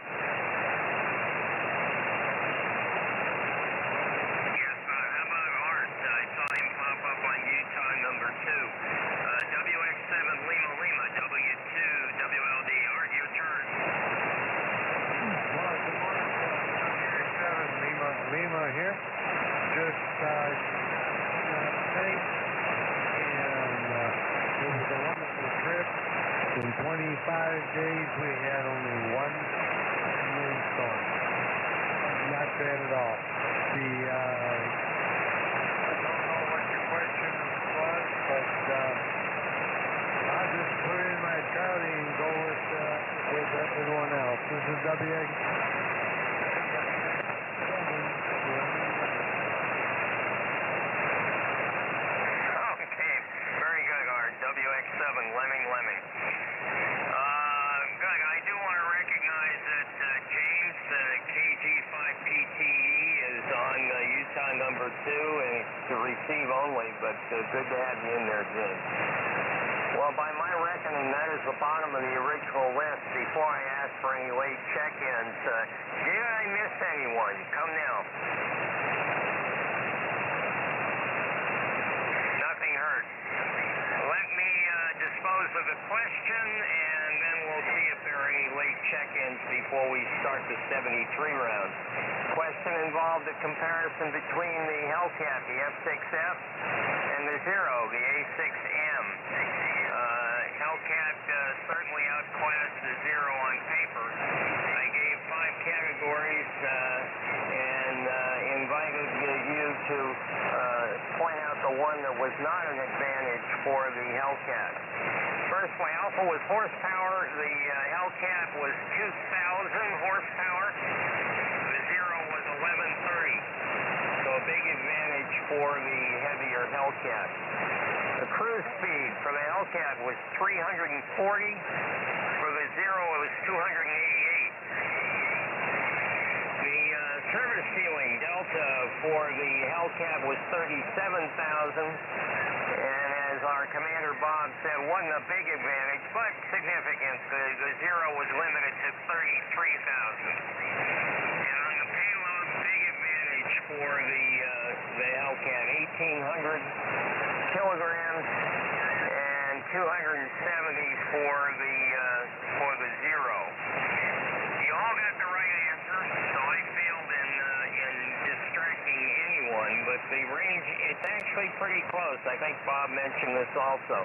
Yes, how about Art? I saw him pop up on Utah number 2. WX7 Lima Lima, W2WLD. Art, your turn. Well, good morning. WX7 Lima Lima here. Just safe, and it was a wonderful trip. In 25 days, we had only one windstorm. Not bad at all. I don't know what your question was, but I'll just put in my Charlie and go with everyone else. This is WX. Okay, very good, Art. WX7 Lemming. Good. I do want to recognize that James, KG5PTE, is on Utah number 2, and it's to receive only, but good to have you in there, James. Well, by my reckoning, that is the bottom of the original list. Before I ask for any late check-ins, did I miss anyone? Come now. Nothing heard. Let me dispose of the question, and then we'll see if there are any late check-ins before we start the 73 round. Question involved a comparison between the Hellcat, the F6F, and the Zero, the A6M. Hellcat certainly outclassed the Zero on paper. I gave 5 categories and invited you to point out the one that was not an advantage for the Hellcat. Firstly, Alpha was horsepower. The Hellcat was 2,000 horsepower. The Zero was 1130. So a big advantage for the heavier Hellcat. The cruise speed for the Hellcat was 340. For the Zero, it was 288. The service ceiling delta for the Hellcat was 37,000, and as our Commander Bob said, wasn't a big advantage, but significant. The zero was limited to 33,000. And on the payload, big advantage for the Hellcat, 1,800 kilograms and 270 for the zero. You all got the right answer, so I failed in distracting anyone, but the range, it's actually pretty close. I think Bob mentioned this also.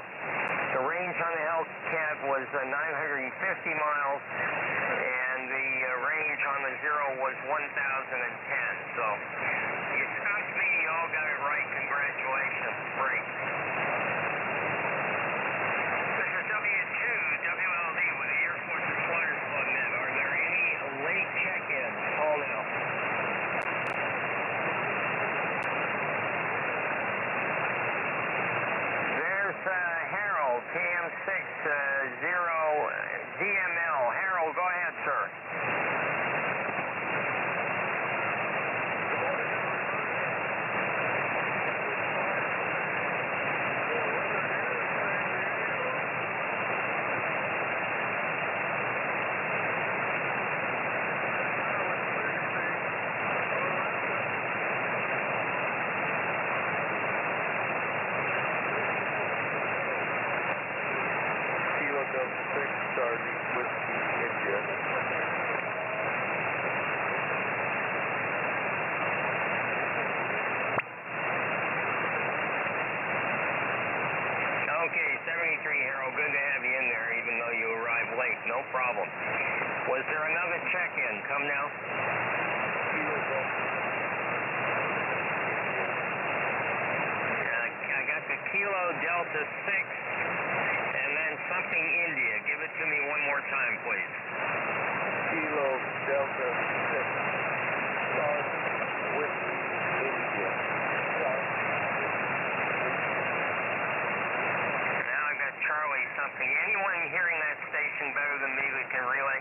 The range on the Hellcat was 950 miles, and the range on the zero was 1,010. So you stumped me, you all got it right. Congratulations. Great. This is W2WLD with the Air Force's Flyers Club Net. Are there any late check-ins? Call now. There's Harold, KM60 DML. Harold, go ahead, sir. Okay, 73, Harold, good to have you in there, even though you arrived late. No problem. Was there another check-in? Come now. I got the Kilo Delta 6, and then something India. Give it to me one more time, please. Kilo Delta 6. Whiskey India. Charlie something. Anyone hearing that station better than me that can relay?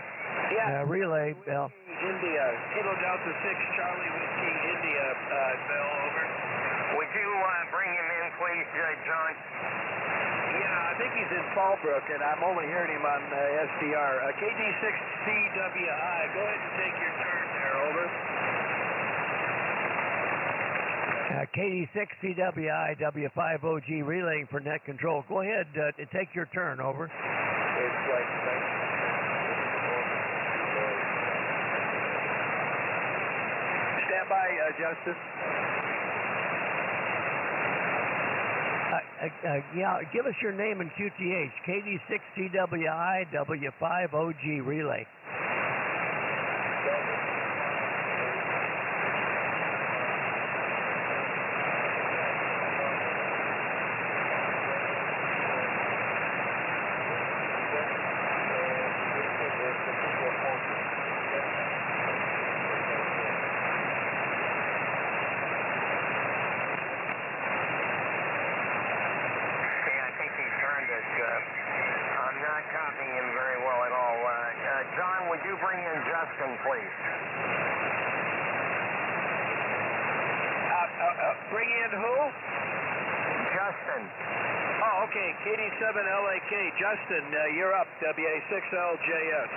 Yeah, relay, Bill. India, Kilo Delta 6, Charlie Whiskey India, Bill, over. Would you bring him in, please, John? Yeah, I think he's in Fallbrook, and I'm only hearing him on SDR. KD6CWI, go ahead and take your turn there, over. KD6CWI W5OG relaying for net control. Go ahead, take your turn, over. Stand by, Justin. Yeah, give us your name and QTH. KD6CWI W5OG relay. I'm not copying him very well at all. John, would you bring in Justin, please? Bring in who? Justin. Oh, okay. KD7LAK. Justin, you're up. WA6LJS.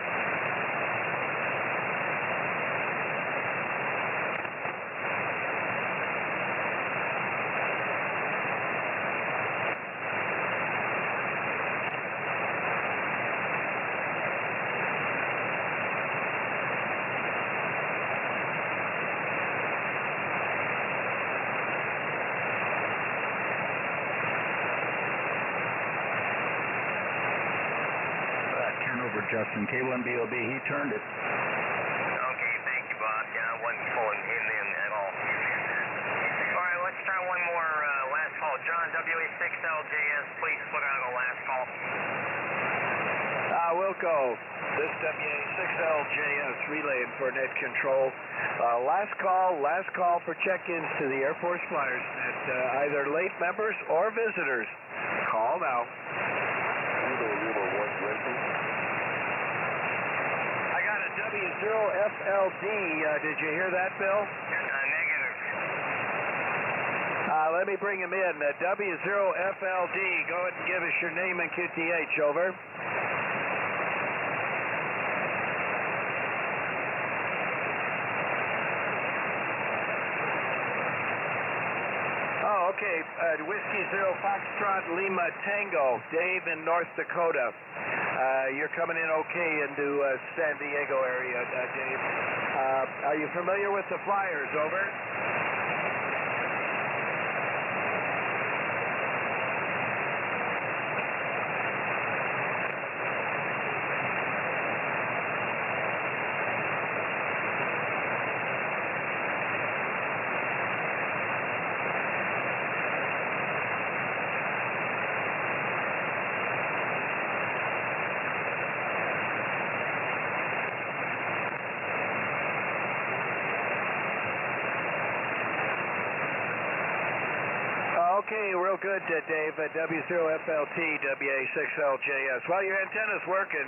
Justin, K1BOB, he turned it. Okay, thank you, Bob. Yeah, I wasn't pulling him in at all. All right, let's try one more last call. John, WA6LJS, please put out a last call. Wilco, this WA6LJS relaying for net control. Last call for check-ins to the Air Force Flyers Net, either late members or visitors. Call now. W0FLD, did you hear that, Bill? Negative. Let me bring him in. W0FLD, go ahead and give us your name and QTH, over. Oh, okay. Whiskey Zero Foxtrot Lima Tango, Dave in North Dakota. You're coming in okay into San Diego area, Dave. Are you familiar with the Flyers, over? Okay, real good, Dave. W0FLT, WA6LJS. Well, your antenna's working.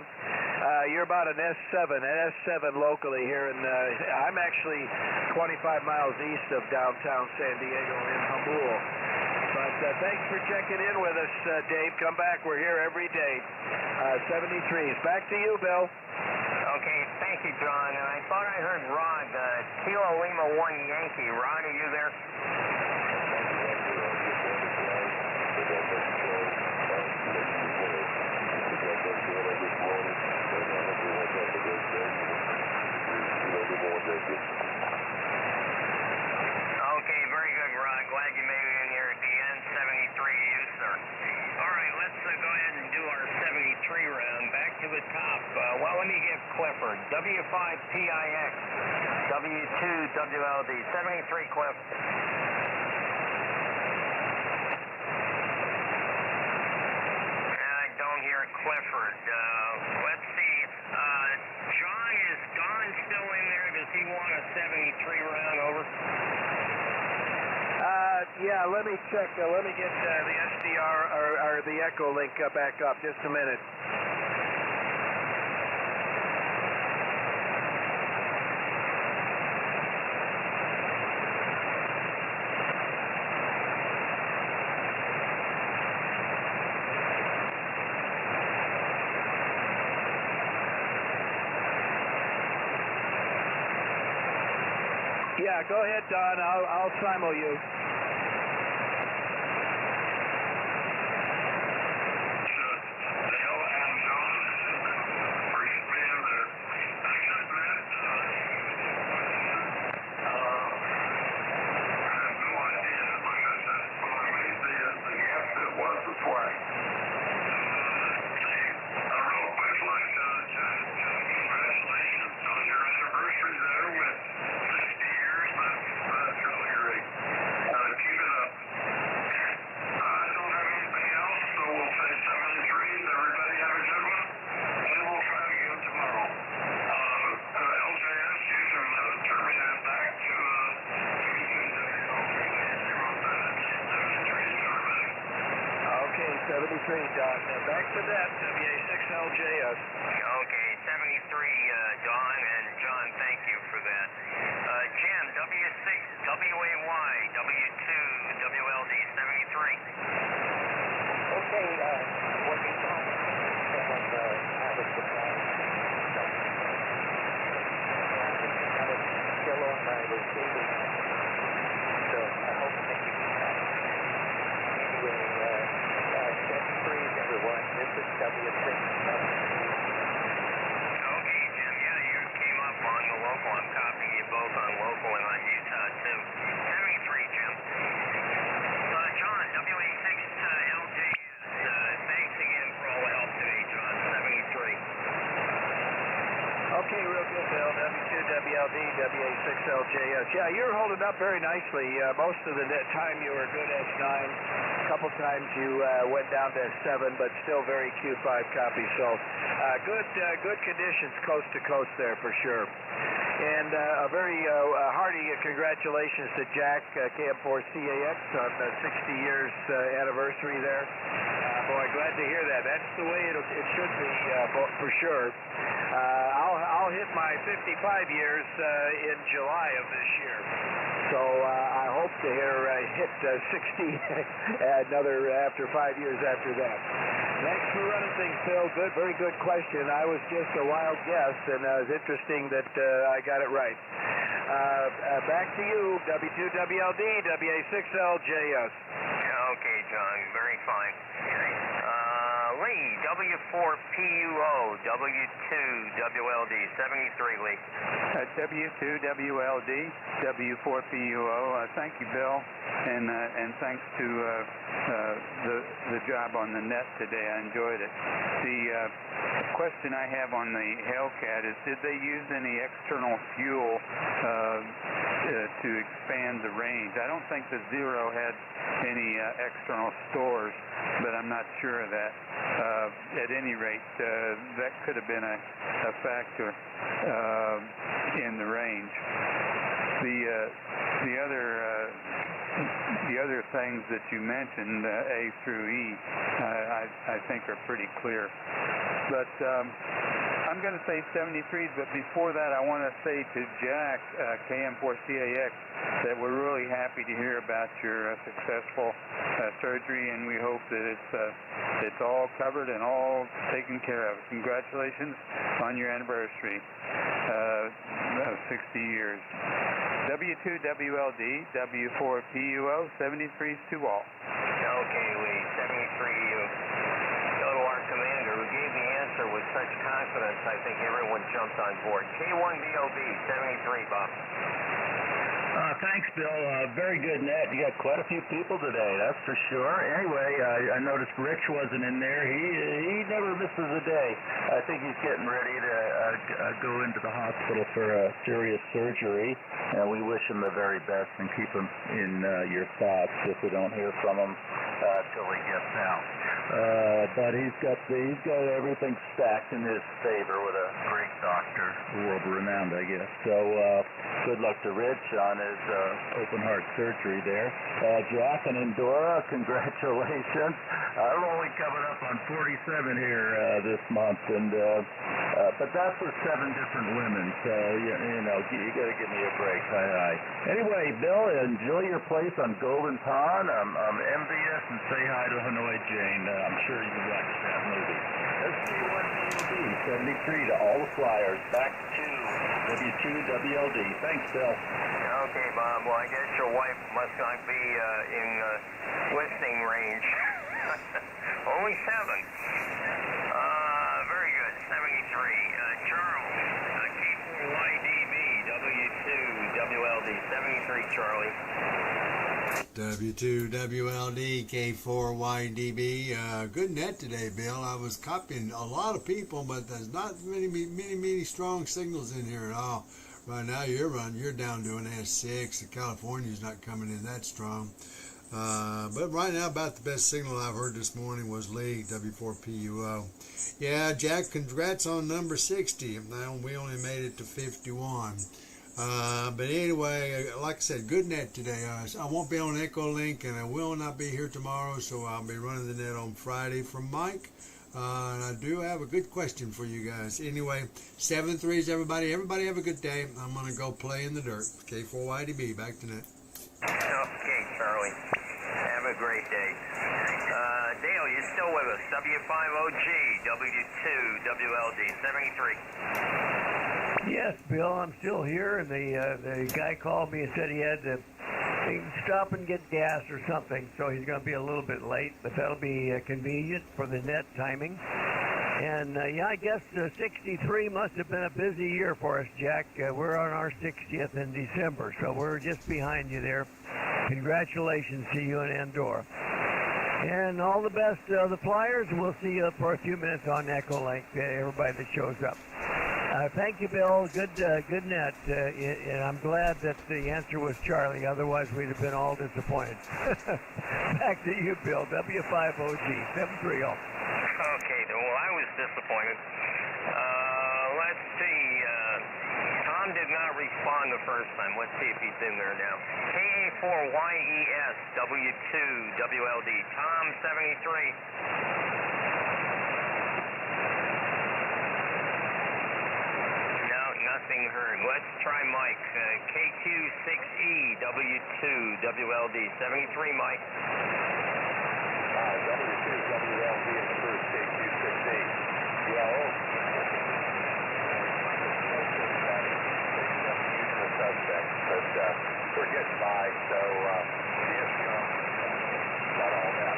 You're about an S7 locally here, and I'm actually 25 miles east of downtown San Diego in Hamul. But thanks for checking in with us, Dave. Come back. We're here every day. 73s. Back to you, Bill. Okay, thank you, John. And I thought I heard Rod, Kilo Lima 1 Yankee. Rod, are you there? Okay, very good, Rod. Glad you made it in here at the end. 73 to you, sir. All right, let's go ahead and do our 73 round. Back to the top. Well, let me get Clifford. W5PIX, W2WLD, 73 Cliff. I don't hear Clifford. Let's see. John, is Don still in there? Does he want a 73 round, over? Yeah, let me check. Let me get the SDR or the Echo link back up. Just a minute. Yeah, go ahead, Don. I'll simul you. Don. Back to that, WA6LJS. Okay, 73, Don, and John, thank you for that. Jim, W6, WAY, W2, WLD, 73. Okay, what we saw was out of the still on my receiving. So I hope that you can anyway, 73s, everyone. This is W6. Okay, Jim. Yeah, you came up on the local. I'm copying you both on local and on Utah, too. 73, Jim. John, WA6LJS. Thanks again for all the help today, John. 73. Okay, real good, Bill. W2WLD, WA6LJS. Yeah, you're holding up very nicely. Most of the time you were good S9. A couple times you went down to S7, but still very Q5 copy. So good conditions coast to coast there for sure. And a very hearty congratulations to Jack, KM4CAX, on the 60 years anniversary there. Boy, glad to hear that. That's the way it should be for sure. I'll hit my 55 years in July of this year. So I hope to hit 60 another after 5 years after that. Thanks for running things, Phil. Good, very good question. I was just a wild guess, and it was interesting that I got it right. Back to you, W2WLD, WA6LJS. Okay, John, very fine. Lee, W4PUO, W2WLD, 73, Lee. W2WLD, W4PUO. Thank you, Bill, and thanks to the job on the net today. I enjoyed it. The question I have on the Hellcat is, did they use any external fuel to expand the range? I don't think the Zero had any external stores, but I'm not sure of that. At any rate, that could have been a factor in the range. The other things that you mentioned, A through E, I think are pretty clear. But I'm going to say 73s, but before that, I want to say to Jack, KM4CAX, that we're really happy to hear about your successful surgery, and we hope that it's all covered and all taken care of. Congratulations on your anniversary of 60 years. W2WLD, W4PUO, 73s to all. Okay, Lee, 73 to you. Go to our commander who gave the answer with such confidence, I think everyone jumped on board. K1BOB, 73, Bob. Thanks, Bill. Very good net. You got quite a few people today, that's for sure. Anyway, I noticed Rich wasn't in there. He never misses a day. I think he's getting ready to go into the hospital for a serious surgery, and we wish him the very best and keep him in your thoughts if we don't hear from him till he gets out. But he's got everything stacked in his favor with a great doctor, world-renowned, I guess. So good luck to Rich on his open heart surgery there. Jack and Endora, congratulations. I'm only coming up on 47 here this month, and but that's with 7 different women. So you know, you got to give me a break. Anyway, Bill, enjoy your place on Golden Pond. I'm envious, and say hi to Hanoi Jane. I'm sure you watched that movie. That's K1BOB, 73 to all the flyers. Back to W2WLD. Thanks, Bill. Okay, Bob. Well, I guess your wife must not be in listening range. Only 7. Very good. 73. Charles, K4YDB, W2WLD, 73, Charlie. W2WLD, K4YDB. Good net today, Bill. I was copying a lot of people, but there's not many strong signals in here at all. Right now, you're down to an S6. The California's not coming in that strong. But right now, about the best signal I've heard this morning was Lee, W4PUO. Yeah, Jack, congrats on number 60. We only made it to 51. But anyway, like I said, good net today. I won't be on Echolink, and I will not be here tomorrow, so I'll be running the net on Friday from Mike. And I do have a good question for you guys. Anyway, 7-3s, everybody. Everybody have a good day. I'm going to go play in the dirt. K4YDB, back to net. Okay, Charlie. Have a great day. Dale, you're still with us. W5OG, W2WLD, 73. Yes, Bill, I'm still here, and the guy called me and said he had to stop and get gas or something, so he's going to be a little bit late, but that'll be convenient for the net timing. And, yeah, I guess 63 must have been a busy year for us, Jack. We're on our 60th in December, so we're just behind you there. Congratulations to you and Andorra. And all the best to the Flyers. We'll see you for a few minutes on Echolink, everybody that shows up. Thank you, Bill. Good net. And I'm glad that the answer was Charlie. Otherwise, we'd have been all disappointed. Back to you, Bill. W5OG, 730. Okay, well, I was disappointed. Let's see. Tom did not respond the first time. Let's see if he's in there now. KA4YES, W2WLD. Tom, 73. Nothing heard. Let's let's try Mike. KQ6E, W2WLD, 73, Mike. W2WLD in the first, KQ6E. Yeah, suspect, but we're getting by, so yes, not all that.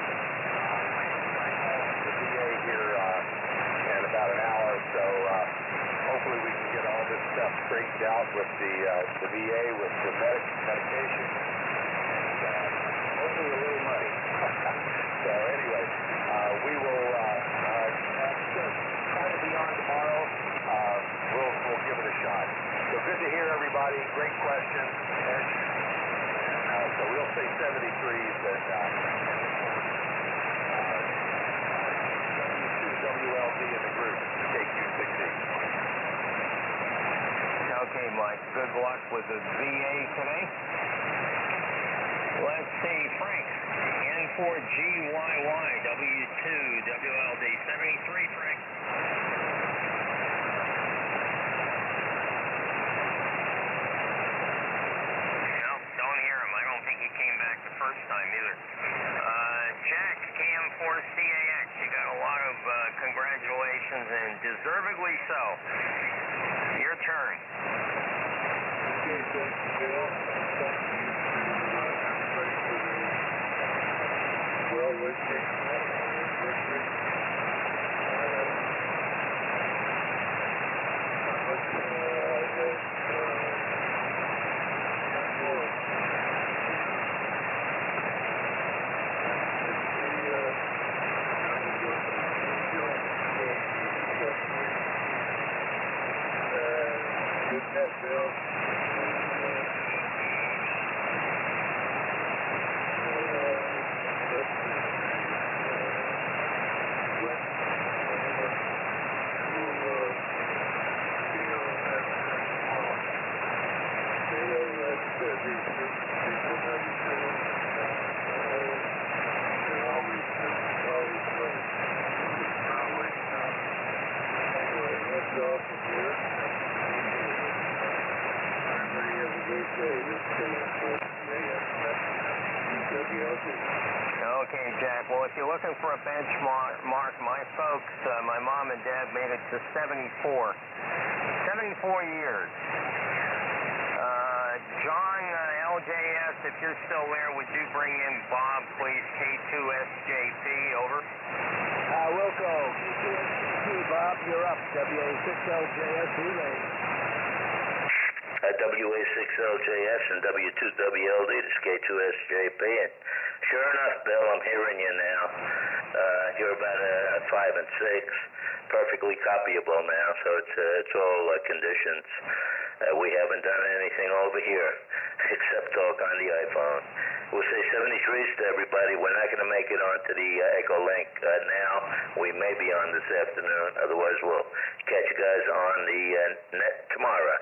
The VA here in about an hour, so hopefully we can get all this stuff straightened out with the VA, with the medication, and hopefully a little money. So anyway, we will try to be on tomorrow. We'll give it a shot. So good to hear everybody. Great question. And so we'll say 73s and W2WLD in the group, KQ6E. Okay, Mike. Good luck with the VA today. Let's see, Frank. N4GYY, W2WLD, 73, Frank. First time either. Jack, KM4CAX, you got a lot of congratulations and deservedly so. Your turn. Okay, thank you, Bill. Thank you for well wishing. Bill. Okay, Jack. Well, if you're looking for a benchmark, my folks, my mom and dad made it to 74. 74 years. John, LJS, if you're still there, would you bring in Bob, please? K2SJP, over. Wilco, K2SJP, Bob, you're up. WA6LJS relay. WA6LJS and W2WLD, this is K2SJP. And sure enough, Bill, I'm hearing you now. You're about a 5 and 6, perfectly copyable now, so it's all conditions. We haven't done anything over here except talk on the iPhone. We'll say 73s to everybody. We're not going to make it onto the Echo Link now. We may be on this afternoon. Otherwise, we'll catch you guys on the net tomorrow.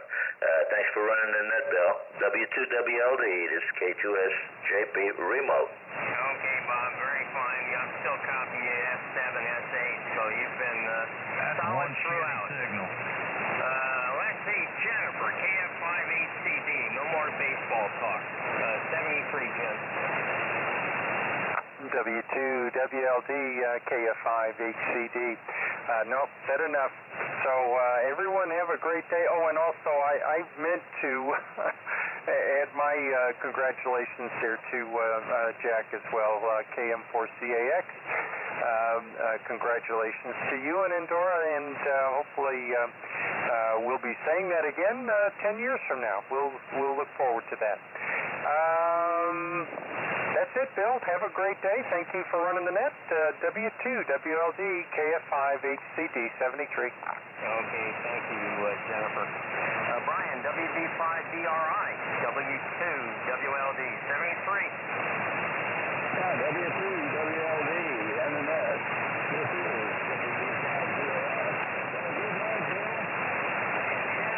Thanks for running the net, Bill. W2WLD, this is K2SJP remote. Okay, Bob, very fine. I'm still copying S7, S8, so you've been solid throughout. Signal. Let's see, Jennifer, KF5HCD, no more baseball talk. 73, Jen. W2WLD, KF5HCD. Nope, said enough. So everyone have a great day. Oh, and also I meant to add my congratulations here to Jack as well, KM4CAX. Congratulations to you and Endora, and hopefully we'll be saying that again 10 years from now. We'll look forward to that. That's it, Bill. Have a great day. Thank you for running the net. W2WLD, KF5HCD 73. Okay, thank you, Jennifer. Brian, WD5BRI, W2WLD 73. Yeah, W2WLD and the net. This is WD5BRI.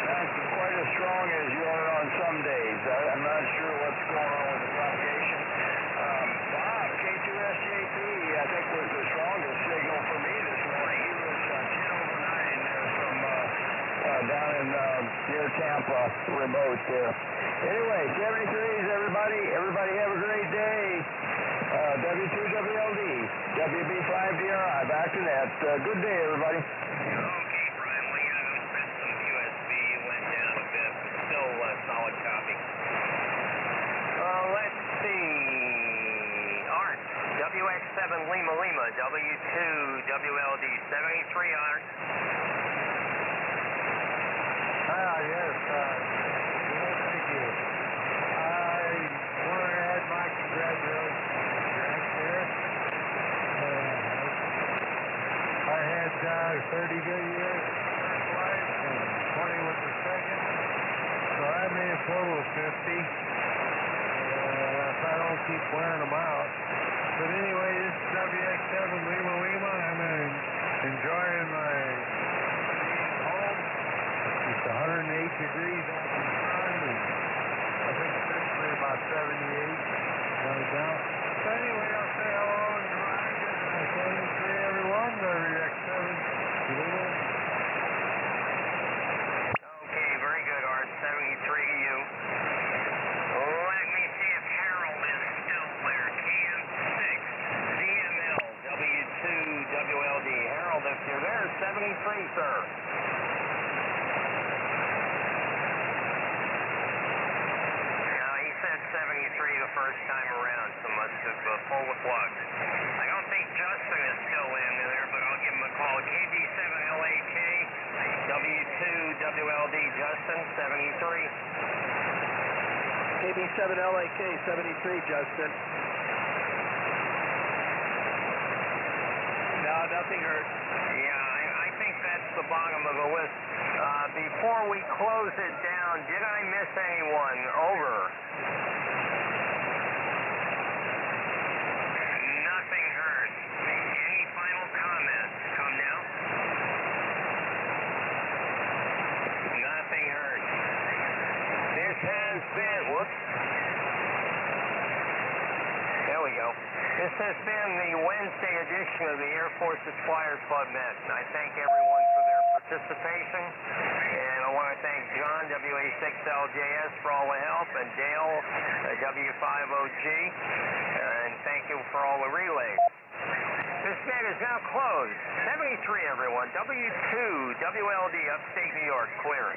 Not quite as strong as you are on some days. I'm not sure what's going on with the propagation. Bob, K2SJP, I think was the strongest signal for me this morning. He was 10 over 9 from down in near Tampa remote there. Anyway, 73s, everybody. Everybody have a great day. W2WLD, WB5DRI, back to that. Good day, everybody. Okay, Brian. Well, yeah, those bits of USB went down a bit, but still a solid copy. Let's see. Art, WX7 Lima Lima, W2WLD, 73, Art. Yes, thank you. I want to add my congratulations to Grant there. I had 30 good years in the first life and 20 with the second, so I made a total of 50. If I don't keep wearing them out. But anyway, this is WX7 Lima Lima. I'm enjoying my home. It's 108 degrees out in the sun, and I think it's actually about 78 right now. So anyway, I'll say hello and goodbye. 73 everyone, WX7 Lima. Okay, very good, Art. 73 to you. Let me see if Harold is still there. KM6 ZML W2WLD. Harold, if you're there, 73, sir. He said 73 the first time around, so must have pulled the plug. I don't think Justin is still in there, but I'll give him a call. KB7LAK, W2WLD, Justin, 73. KB7LAK 73, Justin. No, nothing heard. Yeah, I think that's the bottom of the list. Before we close it down, did I miss anyone? Over. Nothing heard. Any final comments? Come now. Nothing heard. This has been, whoops. There we go. This has been the Wednesday edition of the Air Force's Flyers Club Net. And I thank everyone for their participation. And I want to thank John, WA6LJS, for all the help, and Dale, W5OG. And thank you for all the relays. This net is now closed. 73, everyone. W2WLD, upstate New York, clear.